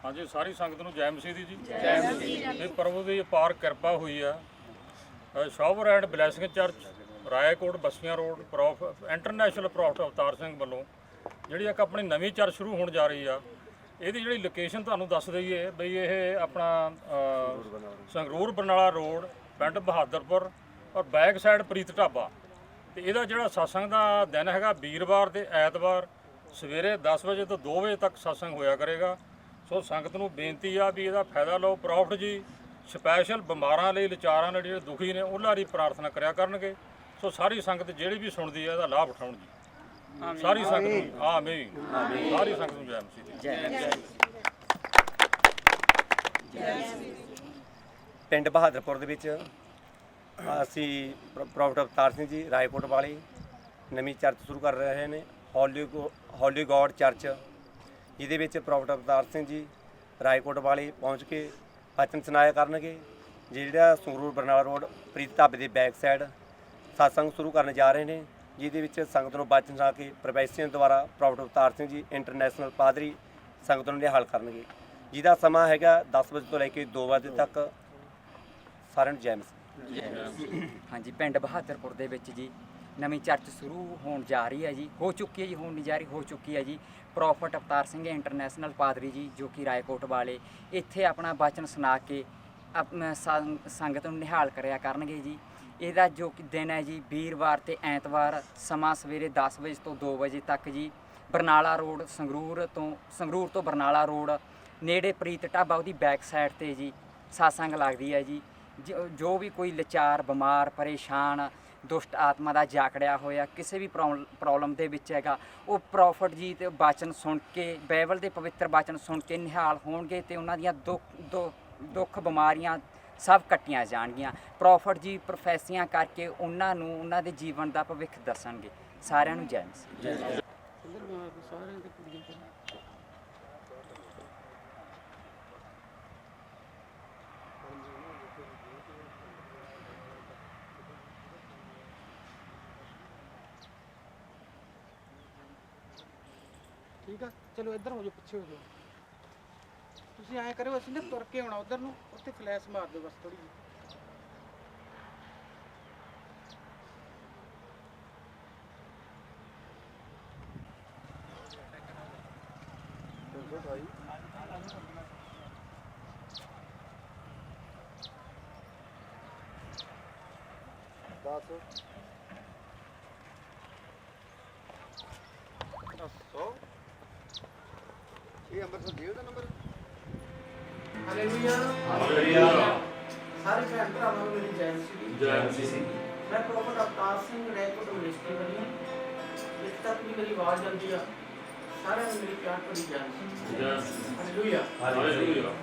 हाँ जी, सारी संगत नूं जय मसीह दी जी। ये प्रभु की अपार किरपा हुई है। Shower and blessing church Raikot Bassian road international prophet Avtar Singh वालों जी एक अपनी नवीं चर्च शुरू होने जा रही है। ਇਹਦੀ ਜਿਹੜੀ ਲੋਕੇਸ਼ਨ ਤੁਹਾਨੂੰ ਦੱਸ ਦਈਏ ਬਈ ਇਹ ਆਪਣਾ ਸੰਗਰੂਰ ਬਰਨਾਲਾ ਰੋਡ ਪਿੰਡ ਬਹਾਦਰਪੁਰ ਔਰ ਬੈਕ ਸਾਈਡ ਪ੍ਰੀਤ ਢਾਬਾ। ਤੇ ਇਹਦਾ ਜਿਹੜਾ satsang ਦਾ ਦਿਨ ਹੈਗਾ ਵੀਰਵਾਰ ਤੇ ਐਤਵਾਰ ਸਵੇਰੇ 10 ਵਜੇ ਤੋਂ 2 ਵਜੇ ਤੱਕ satsang ਹੋਇਆ ਕਰੇਗਾ। ਸੋ ਸੰਗਤ ਨੂੰ ਬੇਨਤੀ ਆ ਵੀ ਇਹਦਾ ਫਾਇਦਾ ਲਓ। ਪ੍ਰੋਫਿਟ ਜੀ ਸਪੈਸ਼ਲ ਬਿਮਾਰਾਂ ਲਈ ਲਾਚਾਰਾਂ ਲਈ ਜਿਹੜੇ ਦੁਖੀ ਨੇ ਉਹਨਾਂ ਦੀ ਪ੍ਰਾਰਥਨਾ ਕਰਿਆ ਕਰਨਗੇ। ਸੋ ਸਾਰੀ ਸੰਗਤ ਜਿਹੜੀ ਵੀ ਸੁਣਦੀ ਹੈ ਇਹਦਾ ਲਾਭ ਉਠਾਉਣ ਜੀ। ਸਾਰੀ ਸੰਗਤ ਨੂੰ ਆਮੀਨ, ਸਾਰੀ ਸੰਗਤ ਨੂੰ ਜੈ ਮਸੀਹ ਦੀ ਜੈ। ਪਿੰਡ ਬਹਾਦਰਪੁਰ ਦੇ ਵਿੱਚ ਅਸੀਂ ਪ੍ਰੋਫਿਟ ਅਵਤਾਰ ਸਿੰਘ ਜੀ ਰਾਏਕੋਟ ਵਾਲੇ ਨਵੀਂ ਚਰਚ ਸ਼ੁਰੂ ਕਰ ਰਹੇ ਨੇ, ਹੌਲੀ ਗੋਡ ਚਰਚ, ਜਿਹਦੇ ਵਿੱਚ ਪ੍ਰੋਫਿਟ ਅਵਤਾਰ ਸਿੰਘ ਜੀ ਰਾਏਕੋਟ ਵਾਲੇ ਪਹੁੰਚ ਕੇ ਬਚਨ ਸੁਣਾਇਆ ਕਰਨਗੇ। ਜਿਹੜਾ ਸੰਗਰੂਰ ਬਰਨਾਲਾ ਰੋਡ ਪ੍ਰੀਤ ਢਾਬੇ ਦੇ ਬੈਕ ਸਾਈਡ satsang ਸ਼ੁਰੂ ਕਰਨ ਜਾ ਰਹੇ ਨੇ, ਜਿਹਦੇ ਵਿੱਚ ਸੰਗਤ ਨੂੰ ਬਚਨ ਸੁਣਾ ਕੇ ਪ੍ਰੋਫੈਸਰ ਦੁਆਰਾ ਪ੍ਰੋਫਿਟ ਅਵਤਾਰ ਸਿੰਘ ਜੀ ਇੰਟਰਨੈਸ਼ਨਲ ਪਾਦਰੀ ਸੰਗਤ ਨੂੰ ਨਿਹਾਲ ਕਰਨਗੇ, ਜਿਹਦਾ ਸਮਾਂ ਹੈਗਾ 10 ਵਜੇ ਤੋਂ ਲੈ ਕੇ 2 ਵਜੇ ਤੱਕ। ਸਾਰਿਆਂ ਨੂੰ ਜੈ ਮਸੀਹ। ਹਾਂਜੀ, ਪਿੰਡ ਬਹਾਦਰਪੁਰ ਦੇ ਵਿੱਚ ਜੀ ਨਵੀਂ ਚਰਚ ਸ਼ੁਰੂ ਹੋਣ ਜਾ ਰਹੀ ਹੈ ਜੀ, ਹੋ ਚੁੱਕੀ ਹੈ ਜੀ, ਹੋਣ ਨਹੀਂ ਜਾ ਰਹੀ, ਹੋ ਚੁੱਕੀ ਹੈ ਜੀ। ਪ੍ਰੋਫਿਟ ਅਵਤਾਰ ਸਿੰਘ ਇੰਟਰਨੈਸ਼ਨਲ ਪਾਦਰੀ ਜੀ ਜੋ ਕਿ ਰਾਏਕੋਟ ਵਾਲੇ ਇੱਥੇ ਆਪਣਾ ਬਚਨ ਸੁਣਾ ਕੇ ਸੰਗਤ ਨੂੰ ਨਿਹਾਲ ਕਰਿਆ ਕਰਨਗੇ ਜੀ। ਇਹਦਾ ਜੋ ਕਿ ਦਿਨ ਹੈ ਜੀ ਵੀਰਵਾਰ ਤੇ ਐਤਵਾਰ, ਸਮਾਂ ਸਵੇਰੇ 10 ਵਜੇ ਤੋਂ 2 ਵਜੇ ਤੱਕ ਜੀ। ਬਰਨਾਲਾ ਰੋਡ ਸੰਗਰੂਰ ਤੋਂ ਬਰਨਾਲਾ ਰੋਡ ਨੇੜੇ ਪ੍ਰੀਤ ਢਾਬਾ ਉਹਦੀ ਬੈਕ ਸਾਈਡ ਤੇ ਜੀ satsang ਲੱਗਦੀ ਹੈ ਜੀ। ਜੋ ਵੀ ਕੋਈ ਲਾਚਾਰ, ਬਿਮਾਰ, ਪਰੇਸ਼ਾਨ, ਦੁਸ਼ਟ ਆਤਮਾ ਦਾ ਜਾਕੜਿਆ ਹੋਇਆ, ਕਿਸੇ ਵੀ ਪ੍ਰੋਬਲਮ ਦੇ ਵਿੱਚ ਹੈਗਾ, ਉਹ ਪ੍ਰੋਫਿਟ ਜੀ ਤੇ ਬਚਨ ਸੁਣ ਕੇ, ਬਾਈਬਲ ਦੇ ਪਵਿੱਤਰ ਬਚਨ ਸੁਣ ਕੇ ਨਿਹਾਲ ਹੋਣਗੇ ਤੇ ਉਹਨਾਂ ਦੀਆਂ ਦੁੱਖ ਬਿਮਾਰੀਆਂ ਸਭ ਕੱਟੀਆਂ ਜਾਣਗੀਆਂ। ਪ੍ਰੋਫਿਟ ਜੀ ਪ੍ਰੋਫੈਸੀਆਂ ਕਰਕੇ ਉਹਨਾਂ ਨੂੰ ਉਹਨਾਂ ਦੇ ਜੀਵਨ ਦਾ ਭਵਿੱਖ ਦੱਸਣਗੇ। ਸਾਰਿਆਂ ਨੂੰ ਜੈ ਮਸੀਹ। ठीक है, चलो इधर हो जाओ, पिछे हो जाओ। तुसीं ऐ करो, असीं ना तुर के आउणा उधर नूं, उत्थे फ्लैश मार दो बस थोड़ी जी। Hallelujah, hallelujah. सारे भैन भरावां नूं मेरी जय मसीह। जय मसीह। मैं प्रॉफिट अवतार सिंह रायकोट मिनिस्ट्री वाली इत्थे तक भी मेरी आवाज़ आती है। सारे नूं मेरी प्यार भरी जय मसीह। Hallelujah, hallelujah.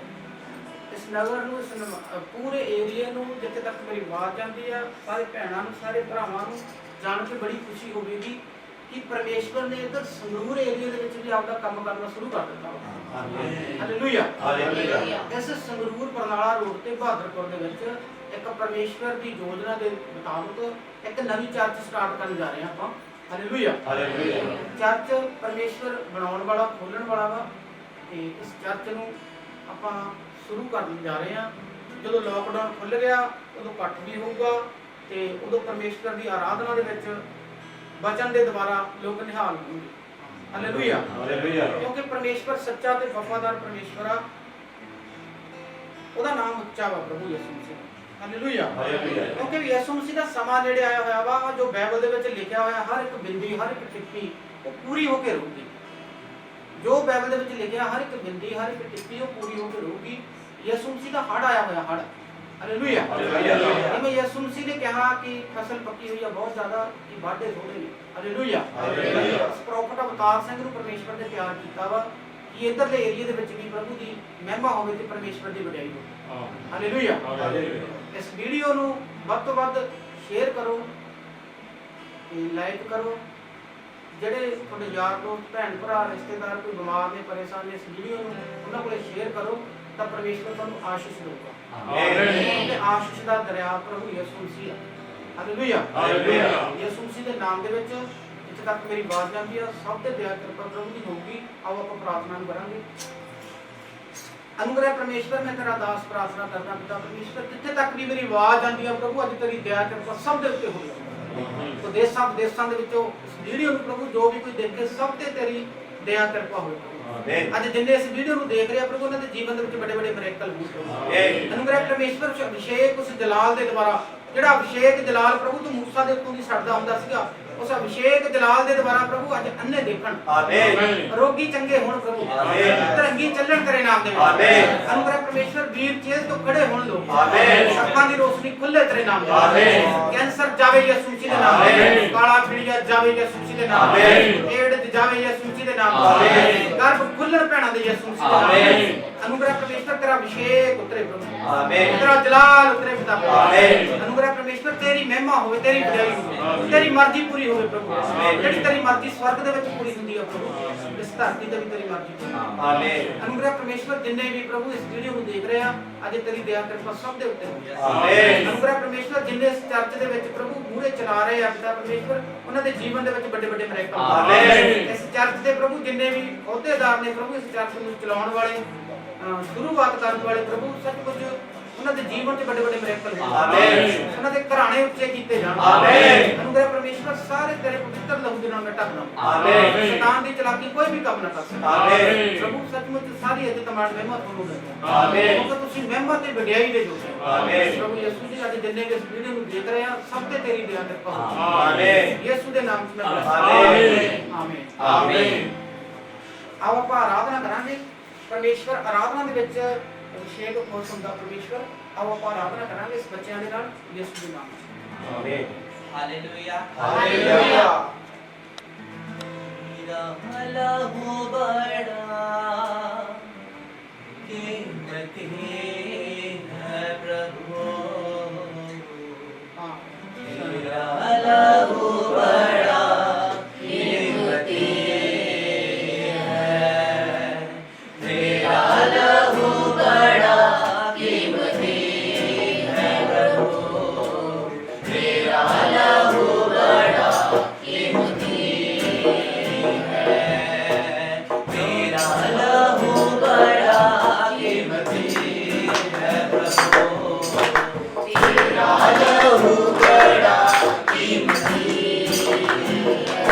इस नगर नूं, इस पूरे एरिया नूं जिथे तक मेरी आवाज़ आती है, सारे भैणां नूं, सारे भरावां नूं जान के बड़ी खुशी होगी कि परमेश्वर ने इधर संगरूर एरिया ਦੇ ਵਿੱਚ ਵੀ ਆਪਦਾ ਕੰਮ ਕਰਨਾ ਸ਼ੁਰੂ ਕਰ ਦਿੱਤਾ ਵਾ। Hallelujah, hallelujah. ਇਸ ਸੰਗਰੂਰ ਬਰਨਾਲਾ ਰੋਡ ਤੇ ਬਹਾਦਰਪੁਰ ਦੇ ਵਿੱਚ ਇੱਕ ਪਰਮੇਸ਼ਵਰ ਦੀ ਯੋਜਨਾ ਦੇ ਮੁਤਾਬਕ ਇੱਕ ਨਵੀਂ ਚਰਚ ਸਟਾਰਟ ਕਰਨ ਜਾ ਰਹੇ ਹਾਂ ਆਪਾਂ। Hallelujah, hallelujah. ਚਰਚ ਪਰਮੇਸ਼ਵਰ ਬਣਾਉਣ ਵਾਲਾ, ਖੋਲਣ ਵਾਲਾ ਵਾ ਤੇ ਇਸ ਚਰਚ ਨੂੰ ਆਪਾਂ ਸ਼ੁਰੂ ਕਰਨ ਜਾ ਰਹੇ ਹਾਂ। ਜਦੋਂ ਲਾਕਡਾਊਨ ਖੁੱਲ ਗਿਆ ਉਦੋਂ ਇਕੱਠ ਵੀ ਹੋਊਗਾ ਤੇ ਉਦੋਂ ਪਰਮੇਸ਼ਵਰ ਦੀ ਆਰਾਧਨਾ ਦੇ ਵਿੱਚ बचन के द्वारा लोग निहाल होंगे। Hallelujah, hallelujah. क्योंकि परमेश्वर सच्चा ते वफादार परमेश्वर आ, ਉਹਦਾ ਨਾਮ ਉੱਚਾ ਵਾ ਪ੍ਰਭੂ ਯਿਸੂ ਮਸੀਹ। Hallelujah, hallelujah. ਕਿਉਂਕਿ ਯਿਸੂ ਮਸੀਹ ਦਾ ਸਮਾਂ ਨੇੜੇ ਆਇਆ ਹੋਇਆ ਵਾ। ਜੋ ਬਾਈਬਲ ਦੇ ਵਿੱਚ ਲਿਖਿਆ ਹੋਇਆ ਹਰ ਇੱਕ ਬਿੰਦੀ, ਹਰ ਇੱਕ ਟਿੱਪੀ ਉਹ ਪੂਰੀ ਹੋ ਕੇ ਰਹੂਗੀ। ਜੋ ਬਾਈਬਲ ਦੇ ਵਿੱਚ ਲਿਖਿਆ ਹਰ ਇੱਕ ਬਿੰਦੀ, ਹਰ ਇੱਕ ਟਿੱਪੀ ਉਹ ਪੂਰੀ ਹੋ ਕੇ ਰਹੂਗੀ। ਯਿਸੂ ਮਸੀਹ ਦਾ ਹੜ ਆਇਆ ਹੋਇਆ, ਹੜ। Hallelujah, hallelujah. जिवें यीशु मसीह ने कहा कि फसल पक्की हुई है बहुत ज़्यादा कि वाढे थोड़े ने। Hallelujah, hallelujah. इस प्रॉफिट अवतार सिंह नूं परमेश्वर ने प्यार कीता वा कि इधरले एरिया दे विच भी प्रभु दी महिमा होवे ते परमेश्वर दी वडियाई होवे। Hallelujah, hallelujah. इस वीडियो नूं वध तों वध शेयर करो ते लाइक करो। ਜਿਹੜੇ ਤੁਹਾਡੇ ਯਾਰ ਦੋਸਤ, ਭੈਣ ਭਰਾ, ਰਿਸ਼ਤੇਦਾਰ ਕੋਈ ਬਿਮਾਰ ਨੇ, ਪਰੇਸ਼ਾਨ ਨੇ, ਇਸ ਵੀਡੀਓ ਨੂੰ ਉਹਨਾਂ ਕੋਲੇ ਸ਼ੇਅਰ ਕਰੋ ਤਾਂ ਪਰਮੇਸ਼ਵਰ ਤੁਹਾਨੂੰ ਆਸ਼ੀਸ਼ ਦੇਊਗਾ। ਆਮੀਨ। ਤੇ ਆਸ਼ੀਸ਼ ਦਾ ਦਰਿਆ ਪ੍ਰਭੂ ਯਿਸੂ ਮਸੀਹ। Hallelujah, hallelujah. ਯਿਸੂ ਮਸੀਹ ਦੇ ਨਾਮ ਦੇ ਵਿੱਚ ਜਿੱਥੇ ਤੱਕ ਮੇਰੀ ਆਵਾਜ਼ ਜਾਂਦੀ ਆ, ਸਭ ਤੇ ਦਇਆ ਕਿਰਪਾ ਪ੍ਰਭੂ ਦੀ ਹੋਊਗੀ। ਆਓ ਆਪਾਂ ਪ੍ਰਾਰਥਨਾ ਨੂੰ ਕਰਾਂਗੇ। अनुग्रह परमेश्वर मैं तेरा दास प्रार्थना करना पिता परमेश्वर, जिथे तक भी मेरी आवाज आती है प्रभु अज तेरी दया कृपा सब दे उत्ते होई। तो देशां विदेशां दे विचों इस वीडियो नूं प्रभु जो भी कोई देखे सब ते तेरी दया कृपा होई। ਅੱਜ ਜਿੰਨੇ ਇਸ ਵੀਡੀਓ ਨੂੰ ਦੇਖ ਰਿਹਾ ਪ੍ਰਭੂ ਉਹਨਾਂ ਦੇ ਜੀਵਨ ਦੇ ਵਿੱਚ ਵੱਡੇ ਵੱਡੇ ਮਿਰੇਕਲ ਹੋਣ। ਅਨੁਗ੍ਰਹਿ ਪਰਮੇਸ਼ਵਰ ਅਭਿਸ਼ੇਕ ਉਸ ਜਲਾਲ ਦੇ ਦੁਆਰਾ, ਜਿਹੜਾ ਅਭਿਸ਼ੇਕ ਜਲਾਲ ਪ੍ਰਭੂ ਤੋਂ ਮੂਸਾ ਦੇ ਉੱਤੋਂ ਦੀ ਛੱਡਦਾ ਹੁੰਦਾ ਸੀਗਾ, ਉਸ ਅਭਿਸ਼ੇਕ ਜਲਾਲ ਦੇ ਦੁਆਰਾ ਪ੍ਰਭੂ ਅੱਜ ਅੰਨੇ ਦੇਖਣ, ਆਮੀਨ, ਰੋਗੀ ਚੰਗੇ ਹੋਣ ਪ੍ਰਭੂ, ਆਮੀਨ, ਤਰੰਗੀ ਚੱਲਣ ਤੇਰੇ ਨਾਮ ਦੇ ਵਿੱਚ, ਆਮੀਨ। ਅਨੁਗ੍ਰਹਿ ਪਰਮੇਸ਼ਵਰ ਵੀਰ ਚੇਲ ਤੋਂ ਖੜੇ ਹੋਣ ਲੋਕ, ਆਮੀਨ, ਅੱਖਾਂ ਦੀ ਰੋਸ਼ਨੀ ਖੁੱਲੇ ਤੇਰੇ ਨਾਮ ਦੇ, ਆਮੀਨ। ਕੈਂਸਰ ਜਾਵੇ ਯਿਸੂ ਮਸੀਹ ਦੇ ਨਾਮ ਦੇ, ਕਾਲਾ ਪੀਲੀਆ ਜਾਵੇ ਯਿਸੂ ਮਸੀਹ ਦੇ ਨਾਮ ਦੇ, ਏਡਜ਼ ਜਾਵੇ ਯਿਸੂ ਮਸੀਹ ਦੇ ਨਾਮ ਦੇ, ਗਰਭ ਖੁੱਲਣ ਭੈਣਾਂ ਦੇ ਯਿਸੂ ਮਸੀਹ ਦੇ ਨਾਮ ਦੇ। ਅਨੁਗ੍ਰਹਿ ਪਰਮੇਸ਼ਵਰ ਤੇਰਾ ਅਭਿਸ਼ੇਕ ਉਤਰੇ ਪ੍ਰਭੂ, ਆਮੀਨ, ਤੇਰਾ ਜਲਾਲ ਉਤਰੇ ਪਿਤਾ, ਆਮੀਨ। ਅਨੁਗ੍ਰਹਿ ਪਰਮੇਸ਼ਵਰ ਤੇਰੀ ਮਹਿਮਾ ਹੋਵੇ, ਤੇਰੀ ਵਡਿਆਈ ਹੋਵੇ, ਤੇਰੀ ਮਰਜ਼ੀ ਪੂਰੀ ਹੋਵੇ ਪ੍ਰਭੂ, ਜਿਹੜੀ ਤੇਰੀ ਮਰਜ਼ੀ ਸਵਰਗ ਦੇ ਵਿੱਚ ਪੂਰੀ ਹੁੰਦੀ ਹੈ ਪ੍ਰਭੂ, ਇਸ ਧਰਤੀ ਤੇ ਵੀ ਤੇਰੀ ਮਰਜ਼ੀ ਪੂਰੀ, ਆਮੀਨ। ਅਨੁਗ੍ਰਹਿ ਪਰਮੇਸ਼ਵਰ ਜਿੰਨੇ ਵੀ ਪ੍ਰਭੂ ਇਸ ਵੀਡੀਓ ਨੂੰ ਦੇਖ ਰਹੇ ਆ ਅੱਜ ਤੇਰੀ ਦਇਆ ਕਿਰਪਾ ਸਭ ਦੇ ਉੱਤੇ ਹੋਵੇ, ਆਮੀਨ। ਅਨੁਗ੍ਰਹਿ ਪਰਮੇਸ਼ਵਰ ਜਿੰਨੇ ਇਸ ਚਰਚ ਦੇ ਵਿੱਚ ਪ੍ਰਭੂ ਮੂਹਰੇ ਚਲਾ ਰਹੇ ਆ ਪਿਤਾ ਪਰਮੇਸ਼ਵਰ, ਉਹਨਾਂ ਦੇ ਜੀਵਨ ਦੇ ਵਿੱਚ ਵੱਡੇ ਵੱਡੇ ਮਿਰੇਕਲ, ਆਮੀਨ। ਇਸ ਚਰਚ ਦੇ ਪ੍ਰਭੂ ਜਿੰਨੇ ਵੀ ਅਹੁਦੇਦਾਰ ਨੇ ਪ੍ਰਭੂ ਇਸ ਚਰਚ ਨੂੰ ਚਲਾਉਣ ਵਾਲੇ, ਸ਼ੁਰੂਆਤ ਕਰਨ ਵਾਲੇ ਪ੍ਰਭੂ, ਸੱਚਮੁੱਚ ਉਹਨਾਂ ਦੇ ਜੀਵਨ 'ਚ ਵੱਡੇ ਵੱਡੇ ਮਿਰੇਕਲ ਹੋਣ, ਆਮੀਨ। ਉਹਨਾਂ ਦੇ ਘਰਾਣੇ ਉੱਚੇ ਕੀਤੇ ਜਾਣ, ਆਮੀਨ। ਅਨੁਗ੍ਰਹਿ ਪਰਮੇਸ਼ਵਰ ਸਾਰੇ ਤੇਰੇ ਪਵਿੱਤਰ ਲਹੂ ਦੇ ਨਾਲ ਢੱਕਣਾ, ਆਮੀਨ। ਸ਼ੈਤਾਨ ਦੀ ਚਲਾਕੀ ਕੋਈ ਵੀ ਕੰਮ ਨਾ ਕਰ ਸਕੇ, ਆਮੀਨ। ਪ੍ਰਭੂ ਸੱਚਮੁੱਚ ਸਾਰੀ ਇੱਜ਼ਤ ਮਾਣ ਮਹਿਮਾ ਤੁਹਾਨੂੰ ਮਿਲਦੀ, ਆਮੀਨ, ਕਿਉਂਕਿ ਤੁਸੀਂ ਮਹਿਮਾ ਤੇ ਵਡਿਆਈ ਦੇ ਜੋਗੇ, ਆਮੀਨ। ਪ੍ਰਭੂ ਯਿਸੂ ਜੀ ਅੱਜ ਜਿੰਨੇ ਵੀ ਇਸ ਵੀਡੀਓ ਨੂੰ ਦੇਖ ਰਹੇ ਆ ਸਭ ਤੇ ਤੇਰੀ ਦਇਆ ਕਿਰਪਾ ਹੋਵੇ, ਆਮੀਨ। ਯਿਸੂ ਦੇ ਨਾਮ 'ਚ ਮੈਂ ਆਮੀਨ, ਆਮੀਨ, ਆਮੀਨ। ਆਓ ਆਪਾਂ ਆਰਾਧਨਾ ਕਰਾਂਗੇ ਪਰਮੇਸ਼ਵਰ। ਆਰਾਧਨਾ ਦੇ ਵਿੱਚ ਅਭਿਸ਼ੇਕ ਖੁਸ਼ ਹੁੰਦਾ ਪਰਮੇਸ਼ਵਰ। ਆਓ ਆਪਾਂ ਆਰਾਧਨਾ ਕਰਾਂਗੇ ਇਸ ਬੱਚਿਆਂ ਦੇ ਨਾਲ ਯਿਸੂ ਦੇ ਨਾਮ 'ਚ, ਆਮੀਨ, ਹਾਲੇਲੂਇਆ, ਹਾਲੇਲੂਇਆ। ਮੇਰਾ ਲਹੂ ਬੜਾ ਕੀਮਤੀ ਹੈ ਪ੍ਰਭੂ, ਮੇਰਾ ਲਹੂ ਬੜਾ ਕੀਮਤੀ ਹੈ, ਮੇਰਾ ਲਹੂ ਬੜਾ ਕੀਮਤੀ ਹੈ ਪ੍ਰਭੂ, ਮੇਰਾ ਲਹੂ ਬੜਾ ਕੀਮਤੀ ਹੈ, ਮੇਰਾ ਲਹੂ ਬੜਾ ਕੀਮਤੀ ਹੈ ਪ੍ਰਭੂ, ਤੇਰਾ ਲਹੂ ਬੜਾ ਕੀਮਤੀ ਹੈ,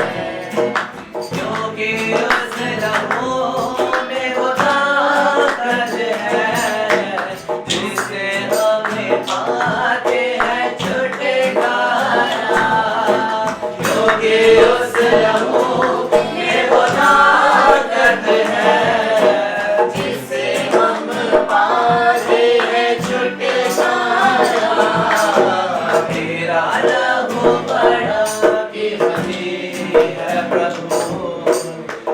ਕਿਉਂਕਿ ਉਸ ਲਹੂ ਮੇਂ ਉਹ ਤਾਕਤ ਹੈ, जिससे हमें पाते हैं छुटकारा, क्योंकि उस लहू में वो ताकत है, जिससे हम पाते हैं छुटकारा, तेरा लहू बड़ा कीमती है प्रभु,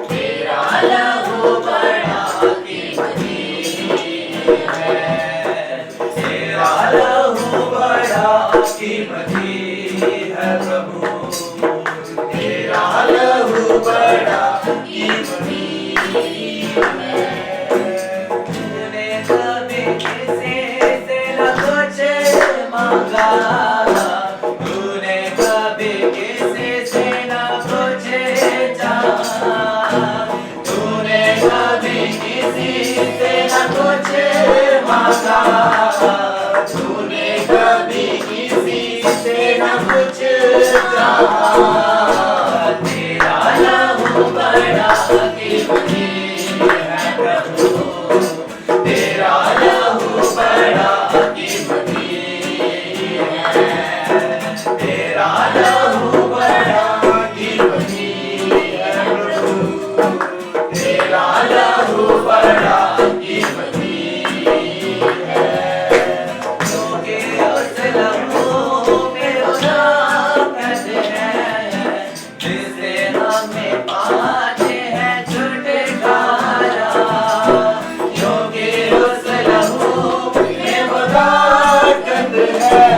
तेरा लहू बड़ा कीमती है, तेरा लहू बड़ा कीमती है प्रभु, तेरा लहू बड़ा कीमती है। तूने कभी किसी से न कुछ मांगा, तूने कभी किसी से न कुछ चाहा, तूने कभी किसी से न कुछ मांगा, तूने कभी किसी से न कुछ चाहा, तेरा लहू बड़ा कीमती है प्रभु, तेरा लहू बड़ा कीमती है, तेरा लहू बड़ा कीमती है प्रभु, तेरा लहू बड़ा कीमती है, क्योंकि उस लहू में वो ताकत है, जिससे हमें पाते हैं छुटकारा, क्योंकि उस लहू में वो ताकत है,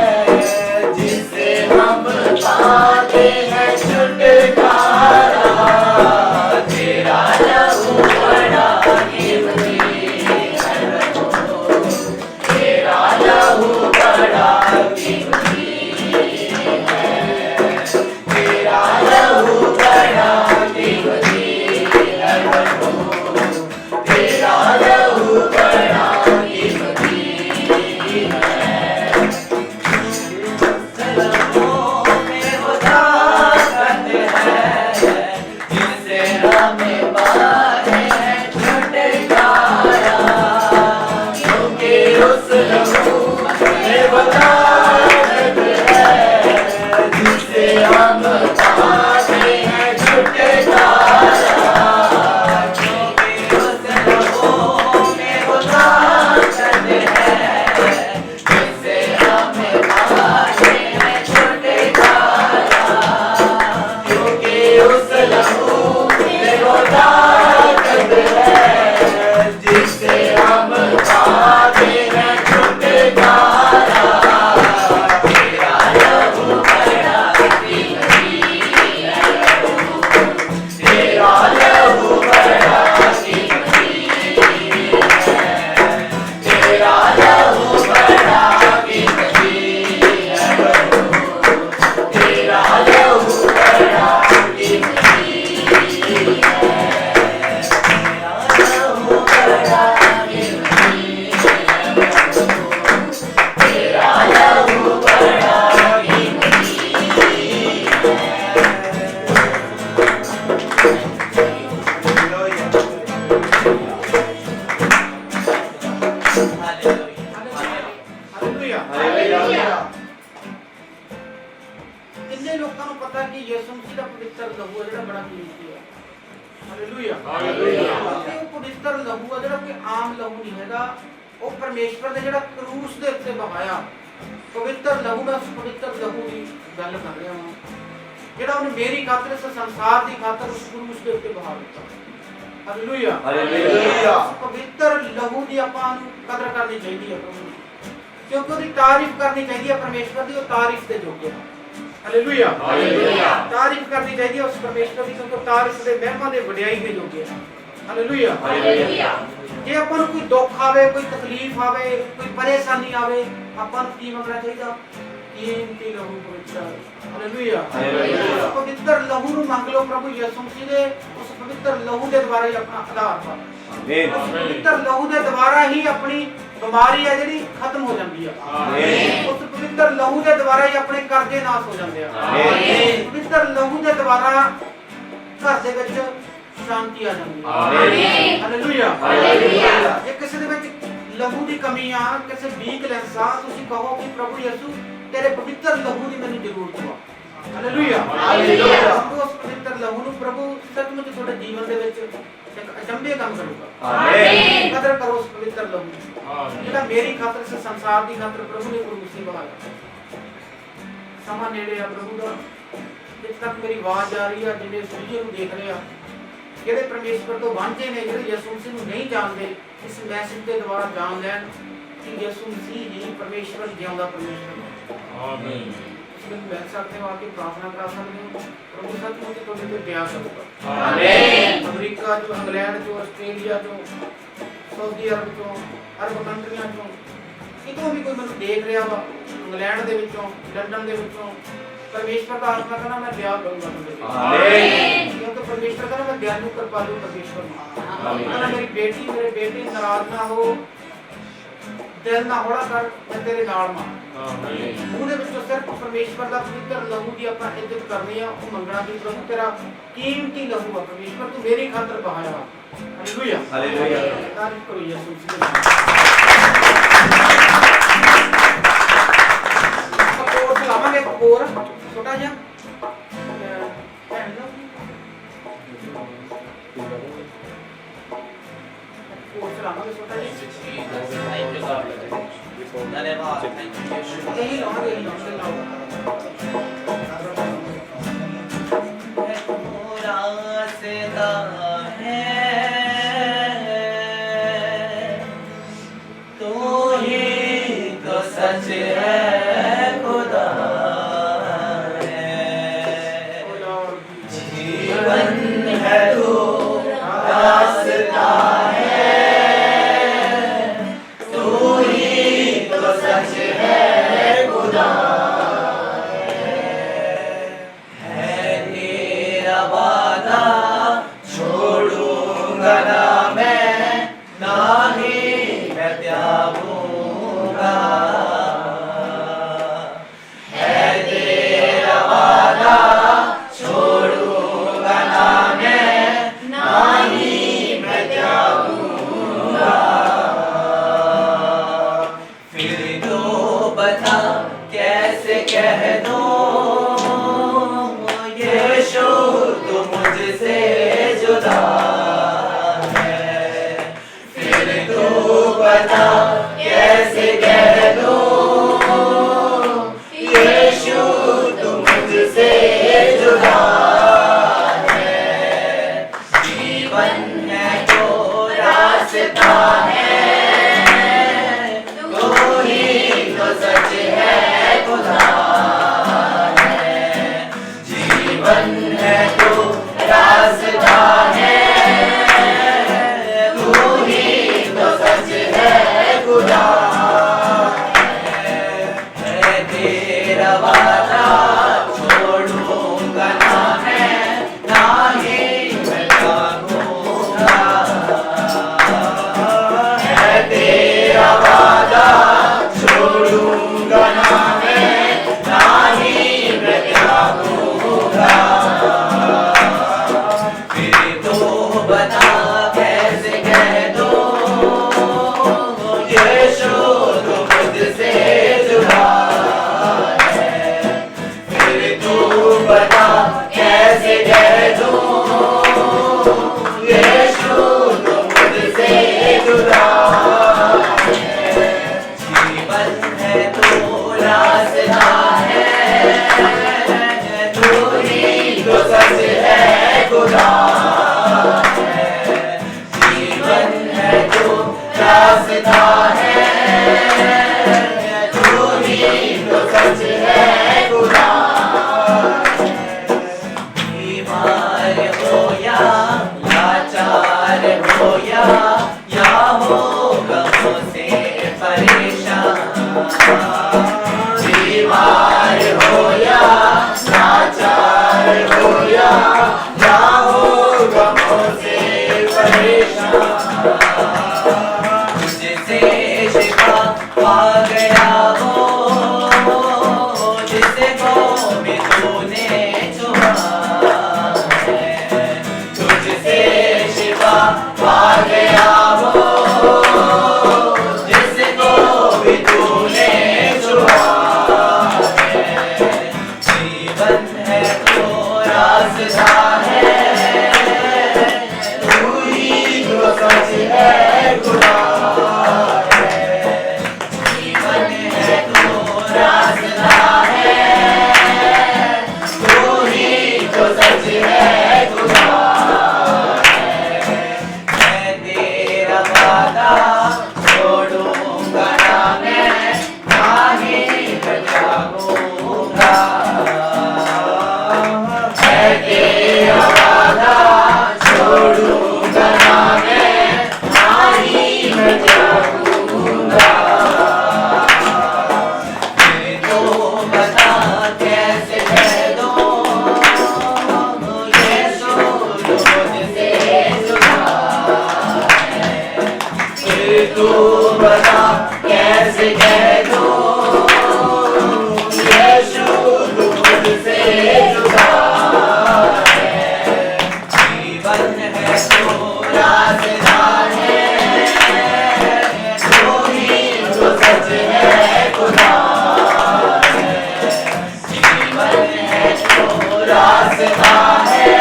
जिससे हम ਕਿੰਨੇ ਲੋਕਾਂ ਨੂੰ ਪਤਾ ਕਿ ਯਿਸੂ ਮਸੀਹ ਦਾ ਪਵਿੱਤਰ ਲਹੂ ਹੈ ਜਿਹੜਾ ਬੜਾ ਕੀਮਤੀ ਹੈ। Hallelujah hallelujah. ਉਹ ਪਵਿੱਤਰ ਲਹੂ ਹੈ ਜਿਹੜਾ ਕੋਈ ਆਮ ਲਹੂ ਨਹੀਂ ਹੈਗਾ, ਉਹ ਪਰਮੇਸ਼ਵਰ ਦੇ ਜਿਹੜਾ ਕਰੂਸ ਦੇ ਉੱਤੇ ਬਹਾਇਆ ਪਵਿੱਤਰ ਲਹੂ। ਮੈਂ ਉਸ ਪਵਿੱਤਰ ਲਹੂ ਦੀ ਗੱਲ ਕਰ ਰਿਹਾ ਹਾਂ ਜਿਹੜਾ ਉਹਨੇ ਮੇਰੀ ਖਾਤਰ, ਇਸ ਸੰਸਾਰ ਦੀ ਖਾਤਰ ਉਸ ਕਰੂਸ ਦੇ ਉੱਤੇ ਬਹਾ ਦਿੱਤਾ। Hallelujah hallelujah. ਪਵਿੱਤਰ ਲਹੂ ਦੀ ਆਪਾਂ ਨੂੰ ਕਦਰ ਕਰਨੀ ਚਾਹੀਦੀ ਹੈ ਪ੍ਰਭੂ, ਕਿਉਂਕਿ ਉਹਦੀ ਤਾਰੀਫ ਕਰਨੀ ਚਾਹੀਦੀ ਹੈ ਪਰਮੇਸ਼ਵਰ ਦੀ, ਉਹ ਤਾਰੀਫ ਦੇ ਯੋਗ ਹੈ। Hallelujah hallelujah. ਤਾਰੀਫ ਕਰਨੀ ਚਾਹੀਦੀ ਹੈ ਉਸ ਪਰਮੇਸ਼ਵਰ ਦੀ, ਕਿਉਂਕਿ ਤਾਰੀਫ ਦੇ ਮਹਿਮਾ ਦੇ ਵਡਿਆਈ ਦੇ ਯੋਗ ਹੈ। Hallelujah hallelujah. ਜੇ ਆਪਾਂ ਨੂੰ ਕੋਈ ਦੁੱਖ ਆਵੇ, ਕੋਈ ਤਕਲੀਫ ਆਵੇ, ਕੋਈ ਪਰੇਸ਼ਾਨੀ ਆਵੇ, ਆਪਾਂ ਨੂੰ ਕੀ ਮੰਗਣਾ ਚਾਹੀਦਾ? ਕੀਮਤੀ ਲਹੂ ਪਵਿੱਤਰ। Hallelujah hallelujah. ਪਵਿੱਤਰ ਲਹੂ ਨੂੰ ਮੰਗ ਲਓ ਪ੍ਰਭੂ ਯਿਸੂ ਮਸੀਹ ਦੇ ਉਸ ਪਵਿੱਤਰ ਲਹੂ ਦੇ ਦੁਆਰਾ ਹੀ ਆਪਣਾ ਆਧਾਰ ਪਾਓ। ਆਮੀਨ। ਪਵਿੱਤਰ ਲਹੂ ਦੇ ਦੁਆਰਾ ਹੀ ਆਪਣੀ ਬਿਮਾਰੀ ਹੈ ਜਿਹੜੀ ਖਤਮ ਹੋ ਜਾਂਦੀ ਹੈ। ਆਮੀਨ। ਉਸ ਪਵਿੱਤਰ ਲਹੂ ਦੇ ਦੁਆਰਾ ਹੀ ਆਪਣੇ ਕਰਜ਼ੇ ਨਾਸ ਹੋ ਜਾਂਦੇ ਆ। ਆਮੀਨ। ਪਵਿੱਤਰ ਲਹੂ ਦੇ ਦੁਆਰਾ ਘਰ ਦੇ ਵਿੱਚ ਸ਼ਾਂਤੀ ਆ ਜਾਂਦੀ ਹੈ। ਆਮੀਨ। Hallelujah hallelujah. ਜੇ ਕਿਸੇ ਦੇ ਵਿੱਚ ਲਹੂ ਦੀ ਕਮੀ ਆ, ਕਿਸੇ ਵੀਕਨੈਸ ਆ, ਤੁਸੀਂ ਕਹੋ ਕਿ ਪ੍ਰਭੂ ਯਿਸੂ ਤੇਰੇ ਪਵਿੱਤਰ ਲਹੂ ਦੀ ਮੈਨੂੰ ਜ਼ਰੂਰਤ ਵਾ। Hallelujah hallelujah. ਉਸ ਪਵਿੱਤਰ ਲਹੂ ਨੂੰ ਪ੍ਰਭੂ ਸੱਚਮੁੱਚ ਤੁਹਾਡੇ ਜੀਵਨ ਦੇ ਵਿੱਚ ਇੱਕ ਅਚੰਭੇ ਕੰਮ ਕਰੂਗਾ। ਆਮੀਨ। ਕਦਰ ਕਰੋ ਉਸ ਪਵਿੱਤਰ ਲਹੂ ਦੀ ਜਿਹੜਾ ਮੇਰੀ ਖਾਤਰ, ਇਸ ਸੰਸਾਰ ਦੀ ਖਾਤਰ ਪ੍ਰਭੂ ਨੇ ਕਰੂਸੀ ਬਹਾਇਆ। ਸਮਾਂ ਨੇੜੇ ਆ ਪ੍ਰਭੂ ਦਾ, ਜਿੱਥੇ ਤੱਕ ਮੇਰੀ ਆਵਾਜ਼ ਆ ਰਹੀ ਆ, ਜਿਹੜੇ ਇਸ ਵੀਡੀਓ ਨੂੰ ਦੇਖ ਰਹੇ ਆ, ਜਿਹੜੇ ਪਰਮੇਸ਼ਵਰ ਤੋਂ ਵਾਂਝੇ ਨੇ, ਜਿਹੜੇ ਯਿਸੂ ਮਸੀਹ ਨੂੰ ਨਹੀਂ ਜਾਣਦੇ, ਇਸ ਮੈਸੇਜ ਦੇ ਦੁਆਰਾ ਜਾਣ ਲੈਣ ਕਿ ਯਿਸੂ ਮਸੀਹ ਹੀ ਪਰਮੇਸ਼ਵਰ ਜਿਉਂਦਾ ਪਰਮੇਸ਼ਵਰ ਹੈ। ਆਮੀਨ। ਤੁਸੀਂ ਮੈਨੂੰ ਮਿਲ ਸਕਦੇ ਹੋ, ਆ ਕੇ ਪ੍ਰਾਰਥਨਾ ਕਰਾ ਸਕਦੇ ਹੋ, ਪ੍ਰਭੂ ਸੱਚਮੁੱਚ ਤੁਹਾਡੇ ਤੇ ਦਇਆ ਕਰੂਗਾ। ਆਮੀਨ। ਅਮਰੀਕਾ ਚੋਂ, ਇੰਗਲੈਂਡ ਚੋਂ, ਆਸਟ੍ਰੇਲੀਆ ਚੋਂ, ਸਾਊਦੀ ਅਰਬ ਚੋਂ, ਅਰਬ ਕੰਟਰੀਆਂ ਚੋਂ, ਕਿਤੋਂ ਵੀ ਕੋਈ ਮੈਨੂੰ ਦੇਖ ਰਿਹਾ ਵਾ, ਇੰਗਲੈਂਡ ਦੇ ਵਿੱਚੋਂ, ਲੰਡਨ ਦੇ ਵਿੱਚੋਂ, ਪਰਮੇਸ਼ਵਰ ਦਾ ਆਤਮਾ ਕਹਿੰਦਾ ਮੈਂ ਦਇਆ ਕਰੂੰਗਾ ਤੁਹਾਡੇ ਤੇ। ਆਮੀਨ। ਕਿਉਂਕਿ ਪਰਮੇਸ਼ਵਰ ਕਹਿੰਦਾ ਮੈਂ ਦਿਆਲੂ ਕਿਰਪਾਲੂ ਪਰਮੇਸ਼ਵਰ ਹਾਂ। ਆਮੀਨ। ਕਹਿੰਦਾ ਮੇਰੀ ਬੇਟੀ, ਮੇਰੇ ਬੇਟੇ ਨਾਰਾਜ਼ ਨਾ ਹੋ, ਦਿਲ ਨਾ ਹੌਲਾ ਕਰ, ਮੈਂ ਤੇਰੇ ਨਾਲ ਮਾਂ। ਆਮੀਨ। ਉਹਦੇ ਵਿੱਚੋਂ ਸਿਰਫ ਪਰਮੇਸ਼ਵਰ ਦਾ ਪਵਿੱਤਰ ਲਹੂ ਦੀ ਆਪਾਂ ਇੱਜ਼ਤ ਕਰਨੀ ਆ, ਉਹ ਮੰਗਣਾ ਕਿ ਪ੍ਰਭੂ ਤੇਰਾ ਕੀਮਤੀ ਲਹੂ ਆ ਪਰਮੇਸ਼ਵਰ, ਤੂੰ ਮੇਰੀ ਖਾਤਰ ਬਹਾਇਆ। Hallelujah hallelujah. ਤਾਰੀਫ ਕਰੋ ਯਿਸੂ ਮਸੀਹ ਦੀ। ਕੋਰ ਚਲਾਵਾਂਗੇ, ਕੋਰ ਛੋਟਾ ਜਿਹਾ ਭੈਣ ਦਾ ਕੋਰ ਚਲਾਵਾਂਗੇ ਛੋਟਾ ਜਿਹਾ। ਇਹੀ ਲਾਉਂਦੇ, ਇਹੀ ਲਾਉਂਦੇ ਲਾਓ। सच है खुदा है, जीवन है तो रास्ता है, तू ही तो सच है खुदा है तेरा वादा छोड़ूंगा ना मैं, ना ही मैं त्यागूंगा, छोड़ूंगा ना मैं, ना ही मैं त्यागूंगा। फिर तो बता कैसे कह दूं यीशु तू मुझसे जुदा है, फिर तो बता कैसे कह दूं यीशु तू मुझसे जुदा है, जीवन है तो रास्ता है, तू ही तो सच है खुदा है, जीवन है तो रास्ता है, तू ही तो सच है खुदा है तेरा वादा छोड़ूंगा ना मैं, ना ही मैं त्यागूंगा, है तेरा वादा छोड़ूंगा ना मैं, ना ही मैं त्यागूंगा। फिर तो बता कैसे कह दो यीशु तू मुझसे जुदा है, जिसको भी तूने छुआ है, तुझसे शिफा पा गया वो, जिसको भी तूने छुआ है। जीवन है तो रास्ता है, तू ही तो सच है खुदा है। जीवन है तो रास्ता है, तू ही तो सच है खुदा है। मैं तेरा वादा छोड़ूंगा ना, मैं ना ही बचाऊंगा। मैं तेरा वादा छोड़ूंगा ना, मैं ना ही बचाऊंगा। ये तो बता कैसे कह दूं, यीशु मुझसे जुदा है। ये तो बता कैसे कह दूं, यीशु मुझसे जुदा है। जीवन है तो रास्ता है, तू ही तो सच है खुदा है। जीवन है तो रास्ता है,